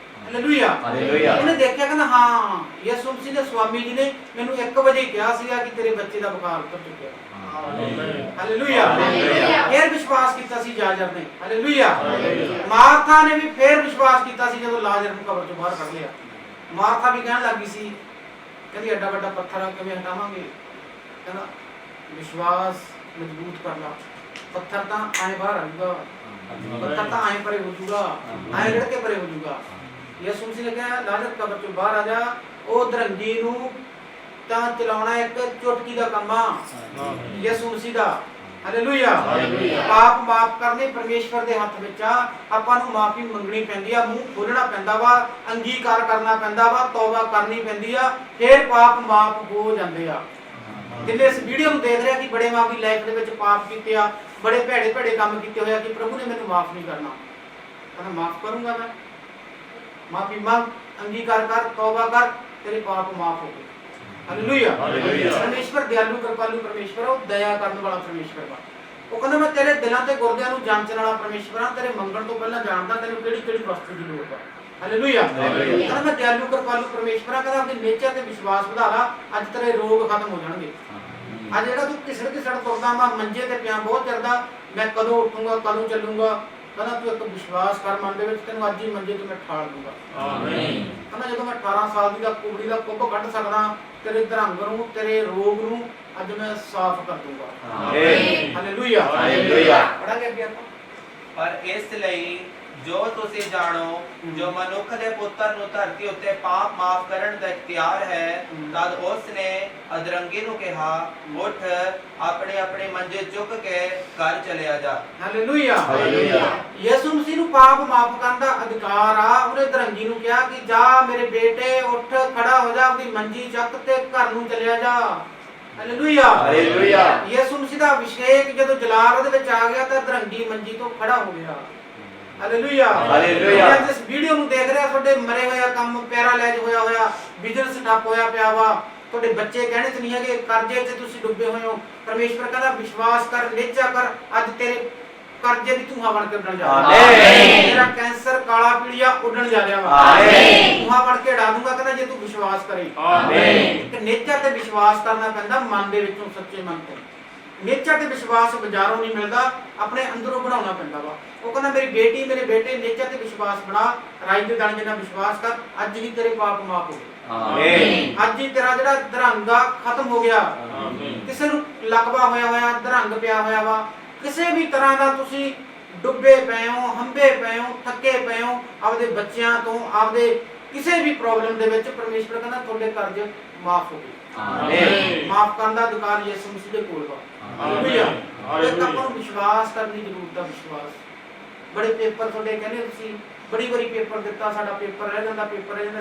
ਹਾਲੇਲੂਇਆ। ਹਾਲੇਲੂਇਆ। ਉਹਨੇ ਦੇਖਿਆ, ਕਹਿੰਦਾ ਹਾਂ ਯਿਸੂ ਮਸੀਹ ਦੇ ਸਵਾਮੀ ਜੀ ਨੇ ਮੈਨੂੰ 1 ਵਜੇ ਕਿਹਾ ਸੀਗਾ ਕਿ ਤੇਰੇ ਬੱਚੇ ਦਾ ਬੁਖਾਰ ਉਤਰ ਚੁੱਕਿਆ। ਆਮੀਨ। ਹਾਲੇਲੂਇਆ। ਹਾਲੇਲੂਇਆ। ਫਿਰ ਵਿਸ਼ਵਾਸ ਕੀਤਾ ਸੀ ਜਾਜਰ ਨੇ। ਹਾਲੇਲੂਇਆ। ਹਾਲੇਲੂਇਆ। ਮਾਰਥਾ ਨੇ ਵੀ ਫਿਰ ਵਿਸ਼ਵਾਸ ਕੀਤਾ ਸੀ ਜਦੋਂ ਲਾਜ਼ਰ ਨੂੰ ਕਬਰ ਚੋਂ ਬਾਹਰ ਕੱਢ ਲਿਆ। ਮਾਰਥਾ ਵੀ ਕਹਿਣ ਲੱਗੀ ਸੀ, ਕਹਿੰਦੀ ਐਡਾ ਵੱਡਾ ਪੱਥਰ ਆ ਕਿਵੇਂ ਹਟਾਵਾਂਗੇ? ਕਹਿੰਦਾ ਵਿਸ਼ਵਾਸ ਮਜ਼ਬੂਤ ਕਰ ਲਾ, ਪੱਥਰ ਤਾਂ ਆਏ ਬਾਹਰ ਆ ਜਾਊਗਾ, ਪੱਥਰ ਤਾਂ ਆਏ ਪਰੇ ਹੋ ਜਾਊਗਾ, ਆਏ ਰੜ ਕੇ ਪਰੇ ਹੋ ਜਾਊਗਾ। ਯਿਸੂ ਮਸੀਹ ਨੇ ਕਿਹਾ ਲਾਜ਼ਰ ਕਬਰ ਚੋਂ ਬਾਹਰ ਆ ਜਾ। ਉਹ ਧਰੰਗੀ ਨੂੰ ਤਾਂ ਚਲਾਉਣਾ ਇੱਕ ਚੁਟਕੀ ਦਾ ਕੰਮ ਆ, ਯਿਸੂ ਮਸੀਹ ਦਾ। ਹਾਲੇਲੂਇਆ। ਹਾਲੇਲੂਇਆ। ਪਾਪ ਮਾਫ ਕਰਨੇ ਪਰਮੇਸ਼ਵਰ ਦੇ ਹੱਥ ਵਿੱਚ ਆ। ਆਪਾਂ ਨੂੰ ਮਾਫੀ ਮੰਗਣੀ ਪੈਂਦੀ ਆ, ਮੂੰਹ ਖੋਲਣਾ ਪੈਂਦਾ ਵਾ, ਅੰਗੀਕਾਰ ਕਰਨਾ ਪੈਂਦਾ ਵਾ, ਤੌਬਾ ਕਰਨੀ ਪੈਂਦੀ ਆ, ਫਿਰ ਪਾਪ ਮਾਫ ਹੋ ਜਾਂਦੇ ਆ। ਜਿੰਨੇ ਇਸ ਵੀਡੀਓ ਨੂੰ ਦੇਖ ਰਿਹਾ ਕਿ ਬੜੇ ਮਾਫੀ ਲਾਈਫ ਦੇ ਵਿੱਚ ਪਾਪ ਕੀਤੇ ਆ, ਬੜੇ ਭੈੜੇ ਕੰਮ ਕੀਤੇ ਹੋਇਆ ਕਿ ਪ੍ਰਭੂ ਨੇ ਮੈਨੂੰ ਮਾਫ ਨਹੀਂ ਕਰਨਾ, ਕਹਿੰਦਾ ਮਾਫ ਕਰੂੰਗਾ ਮੈਂ। ਮਾਫੀ ਮੰਗ, ਅੰਗੀਕਾਰ ਕਰ, ਤੌਬਾ ਕਰ, ਤੇਰੇ ਪਾਪ ਮਾਫ ਹੋ ਗਏ। ਹਾਲੇਲੂਇਆ। ਹਾਲੇਲੂਇਆ। ਪਰਮੇਸ਼ਵਰ ਦਿਆਲੂ ਕਿਰਪਾਲੂ ਪਰਮੇਸ਼ਵਰ, ਉਹ ਦਇਆ ਕਰਨ ਵਾਲਾ ਪਰਮੇਸ਼ਵਰ ਵਾ। ਉਹ ਕਹਿੰਦਾ ਮੈਂ ਤੇਰੇ ਦਿਲਾਂ ਤੇ ਗੁਰਦਿਆਂ ਨੂੰ ਜਾਂਚਣ ਵਾਲਾ ਪਰਮੇਸ਼ਵਰ ਹਾਂ, ਤੇਰੇ ਮੰਗਣ ਤੋਂ ਪਹਿਲਾਂ ਜਾਣਦਾ ਤੈਨੂੰ ਕਿਹੜੀ ਵਸਤੂ ਦੀ ਲੋੜ ਆ। ਹਾਲੇਲੂਇਆ। ਕਹਿੰਦਾ ਮੈਂ ਦਿਆਲੂ ਕਿਰਪਾਲੂ ਪਰਮੇਸ਼ਵਰ ਹਾਂ, ਕਹਿੰਦਾ ਆਪਣੀ ਨੇਚਰ ਤੇ ਵਿਸ਼ਵਾਸ ਵਧਾ ਲਾ, ਅੱਜ ਤੇਰੇ ਰੋਗ ਖਤਮ ਹੋ ਜਾਣਗੇ। ਅੱਜ ਜਿਹੜਾ ਤੂੰ ਘਿਸੜ ਤੁਰਦਾ, ਮੈਂ ਮੰਜੇ ਤੇ ਪਿਆ ਬਹੁਤ ਚਿਰ ਦਾ, ਮੈਂ ਕਦੋਂ ਉੱਠੂੰਗਾ, ਕਦੋਂ ਚੱਲੂੰਗਾ, ਕਹਿੰਦਾ ਤੂੰ ਇੱਕ ਵਿਸ਼ਵਾਸ ਕਰ ਮਨ ਦੇ ਵਿੱਚ, ਤੈਨੂੰ ਅੱਜ ਹੀ ਮੰਜੇ ਤੋਂ ਮੈਂ ਠਾਲ ਦੂੰਗਾ। ਆਮੀਨ। ਕਹਿੰਦਾ ਜਦੋਂ ਮੈਂ 18 ਸਾਲ ਦੀ ਦਾ ਕੁੜੀ ਦਾ ਕੁੱਬ ਕੱਢ ਸਕਦਾ, ਤੇਰੇ ਧਰੰਗ ਨੂੰ, ਤੇਰੇ ਰੋਗ ਨੂੰ ਅੱਜ ਮੈਂ ਸਾਫ਼ ਕਰ ਦੂੰਗਾ। ਆਮੀਨ। ਹਾਲੇਲੂਇਆ। ਹਾਲੇਲੂਇਆ। ਪੜਾਂਗੇ ਅੱਗੇ ਆਪਾਂ। ਪਰ ਇਸ ਲਈ ਜੋ ਤੁਸੀਂ ਜਾਣੋ, ਜੋ ਮਨੁੱਖ ਦੇ ਪੁੱਤਰ ਨੂੰ ਧਰਤੀ ਉੱਤੇ ਪਾਪ ਮਾਫ ਕਰਨ ਦਾ ਇਖਤਿਆਰ ਹੈ, ਤਦ ਉਸ ਨੇ ਅਧਰੰਗੀ ਨੂੰ ਕਿਹਾ, ਉੱਠ ਆਪਣੇ ਆਪਣੇ ਮੰਜੇ ਚੁੱਕ ਕੇ ਘਰ ਚਲਿਆ ਜਾ। ਹਾਲੇਲੂਇਆ। ਹਾਲੇਲੂਇਆ। ਯਿਸੂ ਮਸੀਹ ਨੂੰ ਪਾਪ ਮਾਫ ਕਰਨ ਦਾ ਅਧਿਕਾਰ ਆ। ਉਹਨੇ ਧਰੰਗੀ ਨੂੰ ਕਿਹਾ ਕਿ ਜਾ ਮੇਰੇ ਬੇਟੇ, ਉੱਠ ਖੜਾ ਹੋ ਜਾ, ਆਪਣੀ ਮੰਜੀ ਚੱਕ ਤੇ ਘਰ ਨੂੰ ਚਲਿਆ ਜਾ। ਹਾਲੇਲੂਇਆ। ਹਾਲੇਲੂਇਆ। ਯਿਸੂ ਮਸੀਹ ਦਾ ਅਭਿਸ਼ੇਕ ਜਦੋਂ ਜਲਾਲ ਉਹਦੇ ਵਿੱਚ ਆ ਗਿਆ ਤਾਂ ਧਰੰਗੀ ਮੰਜੀ ਤੋਂ ਖੜਾ ਹੋ ਗਿਆ। ਹਾਲੇਲੂਇਆ। ਹਾਲੇਲੂਇਆ। ਅੱਜ ਇਸ ਵੀਡੀਓ ਨੂੰ ਦੇਖ ਰਿਹਾ, ਤੁਹਾਡੇ ਮਰੇ ਹੋਇਆ ਕੰਮ ਪੈਰਾਲਾਈਜ਼ ਹੋਇਆ, ਬਿਜ਼ਨਸ ਠੱਪ ਹੋਇਆ ਪਿਆ ਵਾ, ਤੁਹਾਡੇ ਬੱਚੇ ਕਹਿਣੇ ਚ ਨਹੀਂ ਹੈਗੇ, ਕਰਜ਼ੇ 'ਚ ਤੁਸੀਂ ਡੁੱਬੇ ਹੋਏ ਹੋ। ਪਰਮੇਸ਼ਵਰ ਕਹਿੰਦਾ ਵਿਸ਼ਵਾਸ ਕਰ, ਨਿਹਚਾ ਕਰ, ਅੱਜ ਤੇਰੇ ਕਰਜ਼ੇ ਦੀ ਧੂਆਂ ਬਣ ਕੇ ਉੱਡਣ ਜਾ ਰਿਹਾ। ਆਮੀਨ। ਤੇਰਾ ਕੈਂਸਰ, ਕਾਲਾ ਪੀਲੀਆ ਉੱਡਣ ਜਾ ਰਿਹਾ ਵਾ। ਆਮੀਨ। ਧੂਆਂ ਬਣ ਕੇ ਡਾ ਦੂੰਗਾ, ਕਹਿੰਦਾ ਜੇ ਤੂੰ ਵਿਸ਼ਵਾਸ ਕਰੇ। ਆਮੀਨ। ਇੱਕ ਨਿਹਚਾ ਤੇ ਵਿਸ਼ਵਾਸ ਕਰਨਾ ਪੈਂਦਾ ਮਨ ਦੇ ਵਿੱਚੋਂ, ਸੱਚੇ ਮਨ ਤੋਂ। ਨਿਹਚਾ ਤੇ ਵਿਸ਼ਵਾਸ ਬਾਜ਼ਾਰੋਂ ਨਹੀਂ ਮਿਲਦਾ, ਆਪਣੇ ਅੰਦਰੋਂ ਬਣਾਉਣਾ ਪੈਂਦਾ ਵਾ। ਉਹ ਕਹਿੰਦਾ ਮੇਰੀ ਬੇਟੀ, ਮੇਰੇ ਬੇਟੇ, ਨਿਹਚਾ ਤੇ ਵਿਸ਼ਵਾਸ ਬਣਾ, ਰਾਜ ਦੇ ਦਾਣੇ ਜਿੰਨਾ ਵਿਸ਼ਵਾਸ ਕਰ, ਅੱਜ ਹੀ ਤੇਰੇ ਪਾਪ ਮਾਫ ਹੋ ਗਏ। ਆਮੀਨ। ਅੱਜ ਹੀ ਤੇਰਾ ਜਿਹੜਾ ਧਰੰਗਾ ਖਤਮ ਹੋ ਗਿਆ। ਆਮੀਨ। ਕਿਸੇ ਨੂੰ ਲਕਵਾ ਹੋਇਆ, ਧਰੰਗ ਪਿਆ ਹੋਇਆ ਵਾ, ਕਿਸੇ ਵੀ ਤਰ੍ਹਾਂ ਦਾ ਤੁਸੀਂ ਡੁੱਬੇ ਪਏ ਹੋ, ਹੰਬੇ ਪਏ ਹੋ, ਥੱਕੇ ਪਏ ਹੋ, ਆਪਦੇ ਬੱਚਿਆਂ ਤੋਂ, ਆਪਦੇ ਕਿਸੇ ਵੀ ਪ੍ਰੋਬਲਮ ਦੇ ਵਿੱਚ, ਪਰਮੇਸ਼ਵਰ ਕਹਿੰਦਾ ਤੁਹਾਡੇ ਕਰਜ਼ ਮਾਫ ਹੋ ਗਏ। ਆਮੀਨ। ਮਾਫ ਕਰਨ ਦਾ ਅਧਿਕਾਰ ਯਿਸੂ ਮਸੀਹ ਦੇ ਕੋਲ ਵਾ। ਹਾਲੇਲੂਇਆ। ਇੱਕ ਆਪਾਂ ਨੂੰ ਵਿਸ਼ਵਾਸ ਕਰਨ ਦੀ ਜ਼ਰੂਰਤ ਆ। ਵਿਸ਼ਵਾਸ। ਬੜੇ ਪੇਪਰ ਤੁਹਾਡੇ ਕਹਿੰਦੇ ਤੁਸੀਂ ਬੜੀ ਵਾਰੀ ਪੇਪਰ ਦਿੱਤਾ, ਸਾਡਾ ਪੇਪਰ ਰਹਿ ਜਾਂਦਾ,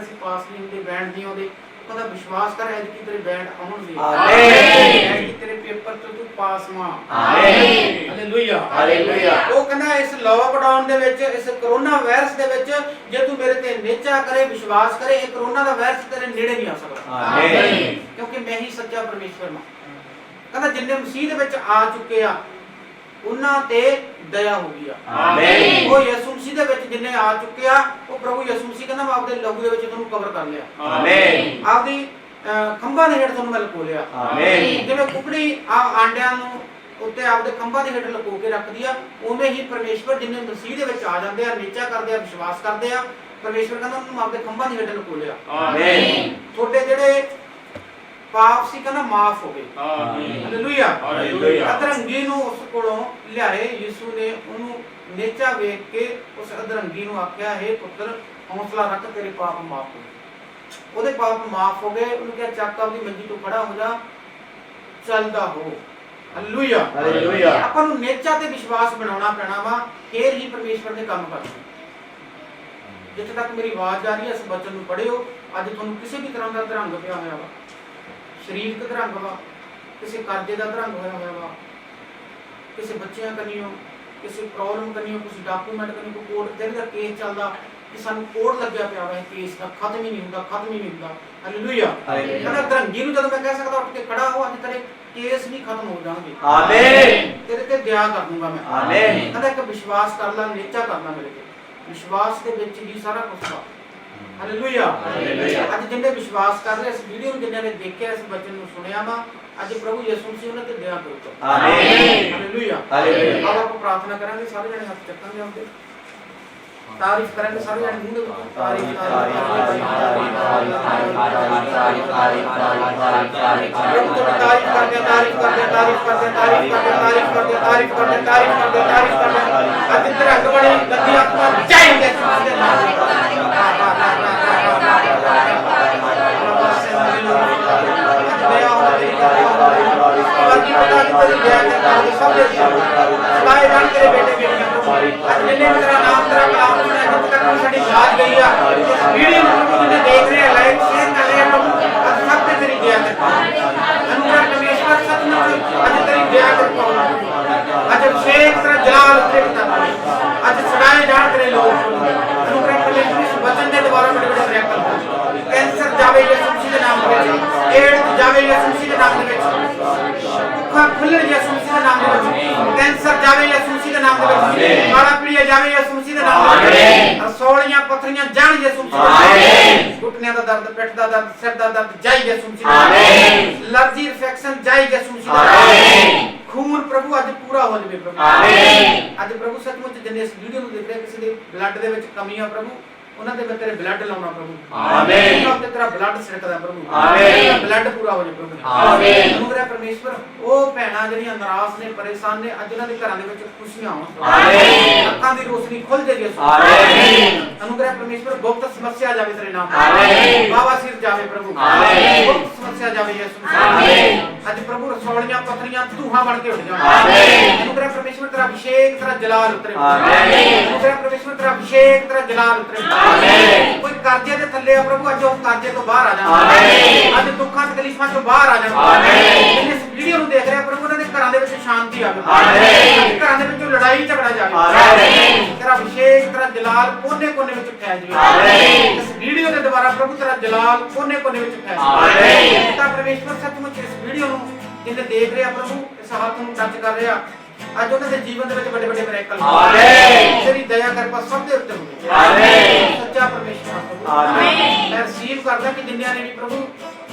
ਅਸੀਂ ਪਾਸ ਨਹੀਂ ਹੁੰਦੇ, ਬੈਂਡ ਨਹੀਂ ਆਉਂਦੇ। ਕਹਿੰਦਾ ਵਿਸ਼ਵਾਸ ਕਰ, ਐਤਕੀ ਤੇਰੇ ਬੈਂਡ ਆਉਣਗੇ। ਆਮੀਨ। ਐਤਕੀ ਤੇਰੇ ਪੇਪਰ ਤੋਂ ਤੂੰ ਪਾਸ ਹੋਵਾਂ। ਆਮੀਨ। ਹਾਲੇਲੂਇਆ। ਹਾਲੇਲੂਇਆ। ਉਹ ਕਹਿੰਦਾ ਇਸ ਲੋਕਡਾਊਨ ਦੇ ਵਿੱਚ, ਇਸ ਕਰੋਨਾ ਵਾਇਰਸ ਦੇ ਵਿੱਚ, ਜੇ ਤੂੰ ਮੇਰੇ ਤੇ ਨਿਹਚਾ ਕਰੇ, ਵਿਸ਼ਵਾਸ ਕਰੇ, ਇਹ ਕਰੋਨਾ ਦਾ ਵਾਇਰਸ ਤੇਰੇ ਨੇੜੇ ਨਹੀਂ ਆ ਸਕਦਾ। ਆਮੀਨ। ਕਿਉਂਕਿ ਮੈਂ ਹੀ ਸੱਚਾ ਪਰਮੇਸ਼ਵਰ ਹਾਂ। ਕਹਿੰਦਾ ਜਿੰਨੇ ਮਸੀਹ ਦੇ ਵਿੱਚ ਆ ਚੁੱਕੇ ਆ, ਉਹਨਾਂ ਤੇ ਦਇਆ ਹੋ ਗਈ ਆ। ਆਮੀਨ। ਉਹ ਯਿਸੂ ਮਸੀਹ ਦੇ ਵਿੱਚ ਜਿੰਨੇ ਆ ਚੁੱਕੇ ਆ, ਉਹ ਪ੍ਰਭੂ ਯਿਸੂ ਮਸੀਹ ਕਹਿੰਦਾ ਮੈਂ ਆਪਦੇ ਲਹੂ ਦੇ ਵਿੱਚ ਤੁਹਾਨੂੰ ਕਵਰ ਕਰ ਲਿਆ। ਆਮੀਨ। ਆਪਦੀ ਖੰਭਾਂ ਦੇ ਹੇਠ ਤੁਹਾਨੂੰ ਮੈਂ ਲੁਕੋ ਲਿਆ। ਆਮੀਨ। ਜਿਵੇਂ ਕੁਕੜੀ ਆਂਡਿਆਂ ਨੂੰ ਉੱਤੇ ਆਪਦੇ ਖੰਭਾਂ ਦੇ ਹੇਠ ਲੁਕੋ ਕੇ ਰੱਖਦੀ ਆ, ਉਵੇਂ ਹੀ ਪਰਮੇਸ਼ਵਰ ਜਿੰਨੇ ਮਸੀਹ ਦੇ ਵਿੱਚ ਆ ਜਾਂਦੇ ਆ, ਨਿਹਚਾ ਕਰਦੇ ਆ, ਵਿਸ਼ਵਾਸ ਕਰਦੇ ਆ, ਪਰਮੇਸ਼ਵਰ ਕਹਿੰਦਾ ਉਹਨੂੰ ਆਪਦੇ ਖੰਭਾਂ ਦੇ ਹੇਠ ਲੁਕੋ ਲਿਆ। ਆਮੀਨ। ਤੁਹਾਡੇ ਜਿਹੜੇ ਪਾਪ ਸੀ ਕਹਿੰਦਾ ਮਾਫ ਹੋ ਗਏ। ਆਮੀਨ। ਹਾਲੇਲੂਇਆ। ਹਾਲੇਲੂਇਆ। ਅਧਰੰਗੀ ਨੂੰ ਉਸ ਕੋਲੋਂ ਲਿਆਏ, ਯਿਸੂ ਨੇ ਉਹਨੂੰ ਨਿਹਚਾ ਵੇਖ ਕੇ ਉਸ ਅਧਰੰਗੀ ਨੂੰ ਆਖਿਆ, ਹੇ ਪੁੱਤਰ ਹੌਸਲਾ ਰੱਖ, ਤੇਰੇ ਪਾਪ ਮਾਫ ਹੋ ਗਏ। ਉਹਦੇ ਪਾਪ ਮਾਫ ਹੋ ਗਏ। ਉਹਨੂੰ ਕਿਹਾ ਚੱਕ ਆਪਦੀ ਮੰਜੀ ਤੋਂ ਖੜਾ ਹੋ ਜਾ, ਚੱਲਦਾ ਹੋ। ਹਾਲੇਲੂਇਆ। ਹਾਲੇਲੂਇਆ। ਆਪਾਂ ਨੂੰ ਨਿਹਚਾ ਤੇ ਵਿਸ਼ਵਾਸ ਬਣਾਉਣਾ ਪੈਣਾ ਵਾ, ਫੇਰ ਹੀ ਪਰਮੇਸ਼ਵਰ ਦੇ ਕੰਮ ਕਰਨੇ। ਜਿੱਥੇ ਤੱਕ ਮੇਰੀ ਆਵਾਜ਼ ਜਾ ਰਹੀ ਹੈ, ਇਸ ਬਚਨ ਨੂੰ ਪੜ੍ਹਿਓ। ਅੱਜ ਤੁਹਾਨੂੰ ਕਿਸੇ ਵੀ ਤਰ੍ਹਾਂ ਦਾ ਧਰੰਗ ਪਿਆ ਹੋਇਆ ਵਾ, ਸਰੀਰਕ ਧਰੰਗ ਵਾ, ਕਿਸੇ ਕਰਜ਼ੇ ਦਾ ਧਰੰਗ ਹੋਇਆ ਹੋਇਆ ਵਾ, ਕਿਸੇ ਬੱਚਿਆਂ ਕਨੀਓ, ਕਿਸੇ ਪ੍ਰੋਬਲਮ ਕਨੀਓ, ਕਿਸੇ ਡਾਕੂਮੈਂਟ ਕਨੀਓ, ਕੋਈ ਕੋਰਟ ਦੇ ਦਾ ਕੇਸ ਚੱਲਦਾ ਕਿ ਸਾਨੂੰ ਕੋਰਟ ਲੱਗਿਆ ਪਿਆ ਵਾ, ਕੇਸ ਦਾ ਖਤਮ ਹੀ ਨਹੀਂ ਹੁੰਦਾ, ਖਤਮ ਹੀ ਨਹੀਂ ਹੁੰਦਾ। ਹਾਲੇਲੂਇਆ। ਕਹਿੰਦਾ ਧਰੰਗੀ ਨੂੰ ਜਦੋਂ ਮੈਂ ਕਹਿ ਸਕਦਾ ਉੱਠ ਕੇ ਖੜਾ ਹੋ, ਅੱਜ ਤੇਰੇ ਕੇਸ ਵੀ ਖਤਮ ਹੋ ਜਾਣਗੇ। ਆਮੀਨ। ਤੇਰੇ ਤੇ ਦਇਆ ਕਰ ਦੂੰਗਾ ਮੈਂ। ਆਮੀਨ। ਕਹਿੰਦਾ ਇੱਕ ਵਿਸ਼ਵਾਸ ਕਰ ਲੈ, ਨਿਹਚਾ ਕਰਨਾ ਮੇਰੇ ਤੇ। ਵਿਸ਼ਵਾਸ ਦੇ ਵਿੱਚ ਹੀ ਸਾਰਾ ਕੁਝ ਵਾ। ਹਾਲੇਲੂਇਆ। ਹਾਲੇਲੂਇਆ। ਅੱਜ ਜਿੰਨੇ ਵਿਸ਼ਵਾਸ ਕਰ ਰਹੇ, ਇਸ ਵੀਡੀਓ ਨੂੰ ਜਿੰਨੇ ਨੇ ਦੇਖਿਆ, ਇਸ ਬਚਨ ਨੂੰ ਸੁਣਿਆ ਵਾ, ਅੱਜ ਪ੍ਰਭੂ ਯਿਸੂ ਮਸੀਹ ਉਹਨਾਂ ਤੇ ਦਇਆ ਕਰੂਗਾ। ਆਮੀਨ। ਹਾਲੇਲੂਇਆ। ਹਾਲੇਲੂਇਆ। ਆਓ ਆਪਾਂ ਪ੍ਰਾਰਥਨਾ ਕਰਾਂਗੇ, ਸਾਰੇ ਜਣੇ ਹੱਥ ਚੱਕਾਂਗੇ ਆਪਦੇ, ਤਾਰੀਫ ਕਰਾਂਗੇ ਸਾਰੇ ਜਣੇ ਮੂੰਹ ਦੇ ਵਿੱਚ। ਤਾਰੀਫ ਅੱਜ ਤੇਰਾ ਅਗਵਾੜੀ ਗੱਦੀ ਆਪਾਂ ਚਾਹੀਦੇ कैंसर जावे यीशु मसीह के नाम में, एड्स जावे यीशु मसीह के नाम में, भूखा खुलर यीशु मसीह के नाम में, कैंसर जावे यीशु मसीह के नाम में, काला पीलिया जावे यीशु मसीह के नाम में, रसौलियां पत्थरियां जान यीशु मसीह में, घुटने का दर्द, पेट का दर्द, सिर का दर्द जाए यीशु मसीह में, एलर्जी इन्फेक्शन जाए यीशु मसीह में, ਖੂਨ ਪ੍ਰਭੂ ਅੱਜ ਪੂਰਾ ਹੋ ਜਾਵੇ ਪ੍ਰਭੂ। ਆਮੀਨ। ਅੱਜ ਪ੍ਰਭੂ ਸੱਚਮੁੱਚ ਜਿੰਨੇ ਇਸ ਵੀਡੀਓ ਨੂੰ ਦੇਖ ਰਹੇ ਕਿਸੇ ਦੇ ਬਲੱਡ ਦੇ ਵਿੱਚ ਕਮੀ ਆ ਪ੍ਰਭੂ, ਉਹਨਾਂ ਦੇ ਮੈਂ ਤੇਰੇ ਬਲੱਡ ਲਾਉਣਾ ਪ੍ਰਭੂ। ਆਮੀਨ। ਉਹਨਾਂ ਤੇ ਤੇਰਾ ਬਲੱਡ ਛਿੜਕਦਾ ਪ੍ਰਭੂ। ਆਮੀਨ। ਬਲੱਡ ਪੂਰਾ ਹੋ ਜਾਵੇ ਪ੍ਰਭੂ। ਆਮੀਨ। ਅਨੁਗ੍ਰਹਿ ਪਰਮੇਸ਼ਵਰ ਉਹ ਭੈਣਾਂ ਜਿਹੜੀਆਂ ਨਾਰਾਜ਼ ਨੇ, ਪਰੇਸ਼ਾਨ ਨੇ, ਅੱਜ ਉਹਨਾਂ ਦੇ ਘਰਾਂ ਦੇ ਵਿੱਚ ਖੁਸ਼ੀਆਂ ਆਉਣ। ਆਮੀਨ। ਅੱਖਾਂ ਦੀ ਰੋਸ਼ਨੀ ਖੁੱਲ ਜਾਵੇ ਯਿਸੂ। ਆਮੀਨ। ਅਨੁਗ੍ਰਹਿ ਪਰਮੇਸ਼ਵਰ ਗੁਪਤ ਸਮੱਸਿਆ ਜਾਵੇ ਤੇਰੇ ਨਾਮ। ਆਮੀਨ। ਬਾਬਾ ਸਿਰ ਜਾਵੇ ਪ੍ਰਭੂ। ਆਮੀਨ। ਗੁਪਤ ਸਮੱਸਿਆ ਜਾਵੇ ਯਿਸੂ। ਆਮੀਨ। ਅੱਜ ਪ੍ਰਭੂ ਰਸੌਲੀਆਂ ਪੱਥਰੀਆਂ ਧੂਹਾਂ ਬਣ ਕੇ ਉੱਡ ਜਾਣ। ਆਮੀਨ। ਅਨੁਗ੍ਰਹਿ ਪਰਮੇਸ਼ਵਰ ਤੇਰਾ ਅਭਿਸ਼ੇਕ, ਤੇਰਾ ਜਲਾਲ ਉਤਰੇ। ਆਮੀਨ। ਅਨੁਗ੍ਰਹਿ ਪਰਮੇਸ਼ਵਰ ਤੇਰਾ ਅਭਿਸ਼ੇਕ, ਤੇਰਾ ਜਲਾਲ ਉਤਰੇ। ਆਮੀਨ। ਕੋਈ ਕਰਜ਼ੇ ਦੇ ਥੱਲੇ ਆ ਪ੍ਰਭੂ, ਅੱਜ ਉਹ ਕਰਜ਼ੇ ਤੋਂ ਬਾਹਰ ਆ ਜਾਣ। ਆਮੀਨ। ਅੱਜ ਦੁੱਖਾਂ ਤਕਲੀਫਾਂ ਤੋਂ ਬਾਹਰ ਆ ਜਾਣ। ਆਮੀਨ। ਇਸ ਵੀਡੀਓ ਨੂੰ ਦੇਖ ਰਿਹਾ ਪ੍ਰਭੂ, ਉਹਨਾਂ ਦੇ ਘਰਾਂ ਦੇ ਵਿੱਚ ਸ਼ਾਂਤੀ ਆਵੇ। ਆਮੀਨ। ਘਰਾਂ ਦੇ ਵਿੱਚੋਂ ਲੜਾਈ ਝਗੜਾ ਜਾਵੇ। ਆਮੀਨ। ਤੇਰਾ ਅਭਿਸ਼ੇਕ, ਤੇਰਾ ਜਲਾਲ ਕੋਨੇ-ਕੋਨੇ ਵਿੱਚ ਫੈਲ ਜਾਵੇ। ਆਮੀਨ। ਇਸ ਵੀਡੀਓ ਦੇ ਦੁਆਰਾ ਪ੍ਰਭੂ ਤੇਰਾ ਜਲਾਲ ਕੋਨੇ-ਕੋਨੇ ਵਿੱਚ ਫੈਲ ਜਾਵੇ। ਆਮੀਨ। ਤਾਂ ਪਰਮੇਸ਼ਵਰ ਸੱਚਮੁੱਚ ਇਸ ਵੀਡੀਓ ਨੂੰ ਜਿਹਨੇ ਦੇਖ ਰਿਹਾ ਪ੍ਰਭੂ, ਇਸ ਹੱਥ ਨੂੰ ਟੱਚ ਕਰ ਰਿਹਾ, ਅੱਜ ਉਹਨਾਂ ਦੇ ਜੀਵਨ ਦੇ ਵਿੱਚ ਵੱਡੇ ਵੱਡੇ ਮਿਰੈਕਲ। ਆਮੀਨ। ਤੇਰੀ ਦਇਆ ਕਿਰਪਾ ਸਭ ਦੇ ਉੱਤੇ ਹੋਵੇ। ਆਮੀਨ। ਸੱਚਾ ਪਰਮੇਸ਼ਵਰ ਪ੍ਰਭੂ। ਆਮੀਨ। ਮੈਂ ਰਿਸੀਵ ਕਰਦਾ ਕਿ ਜਿੰਨਿਆਂ ਨੇ ਵੀ ਪ੍ਰਭੂ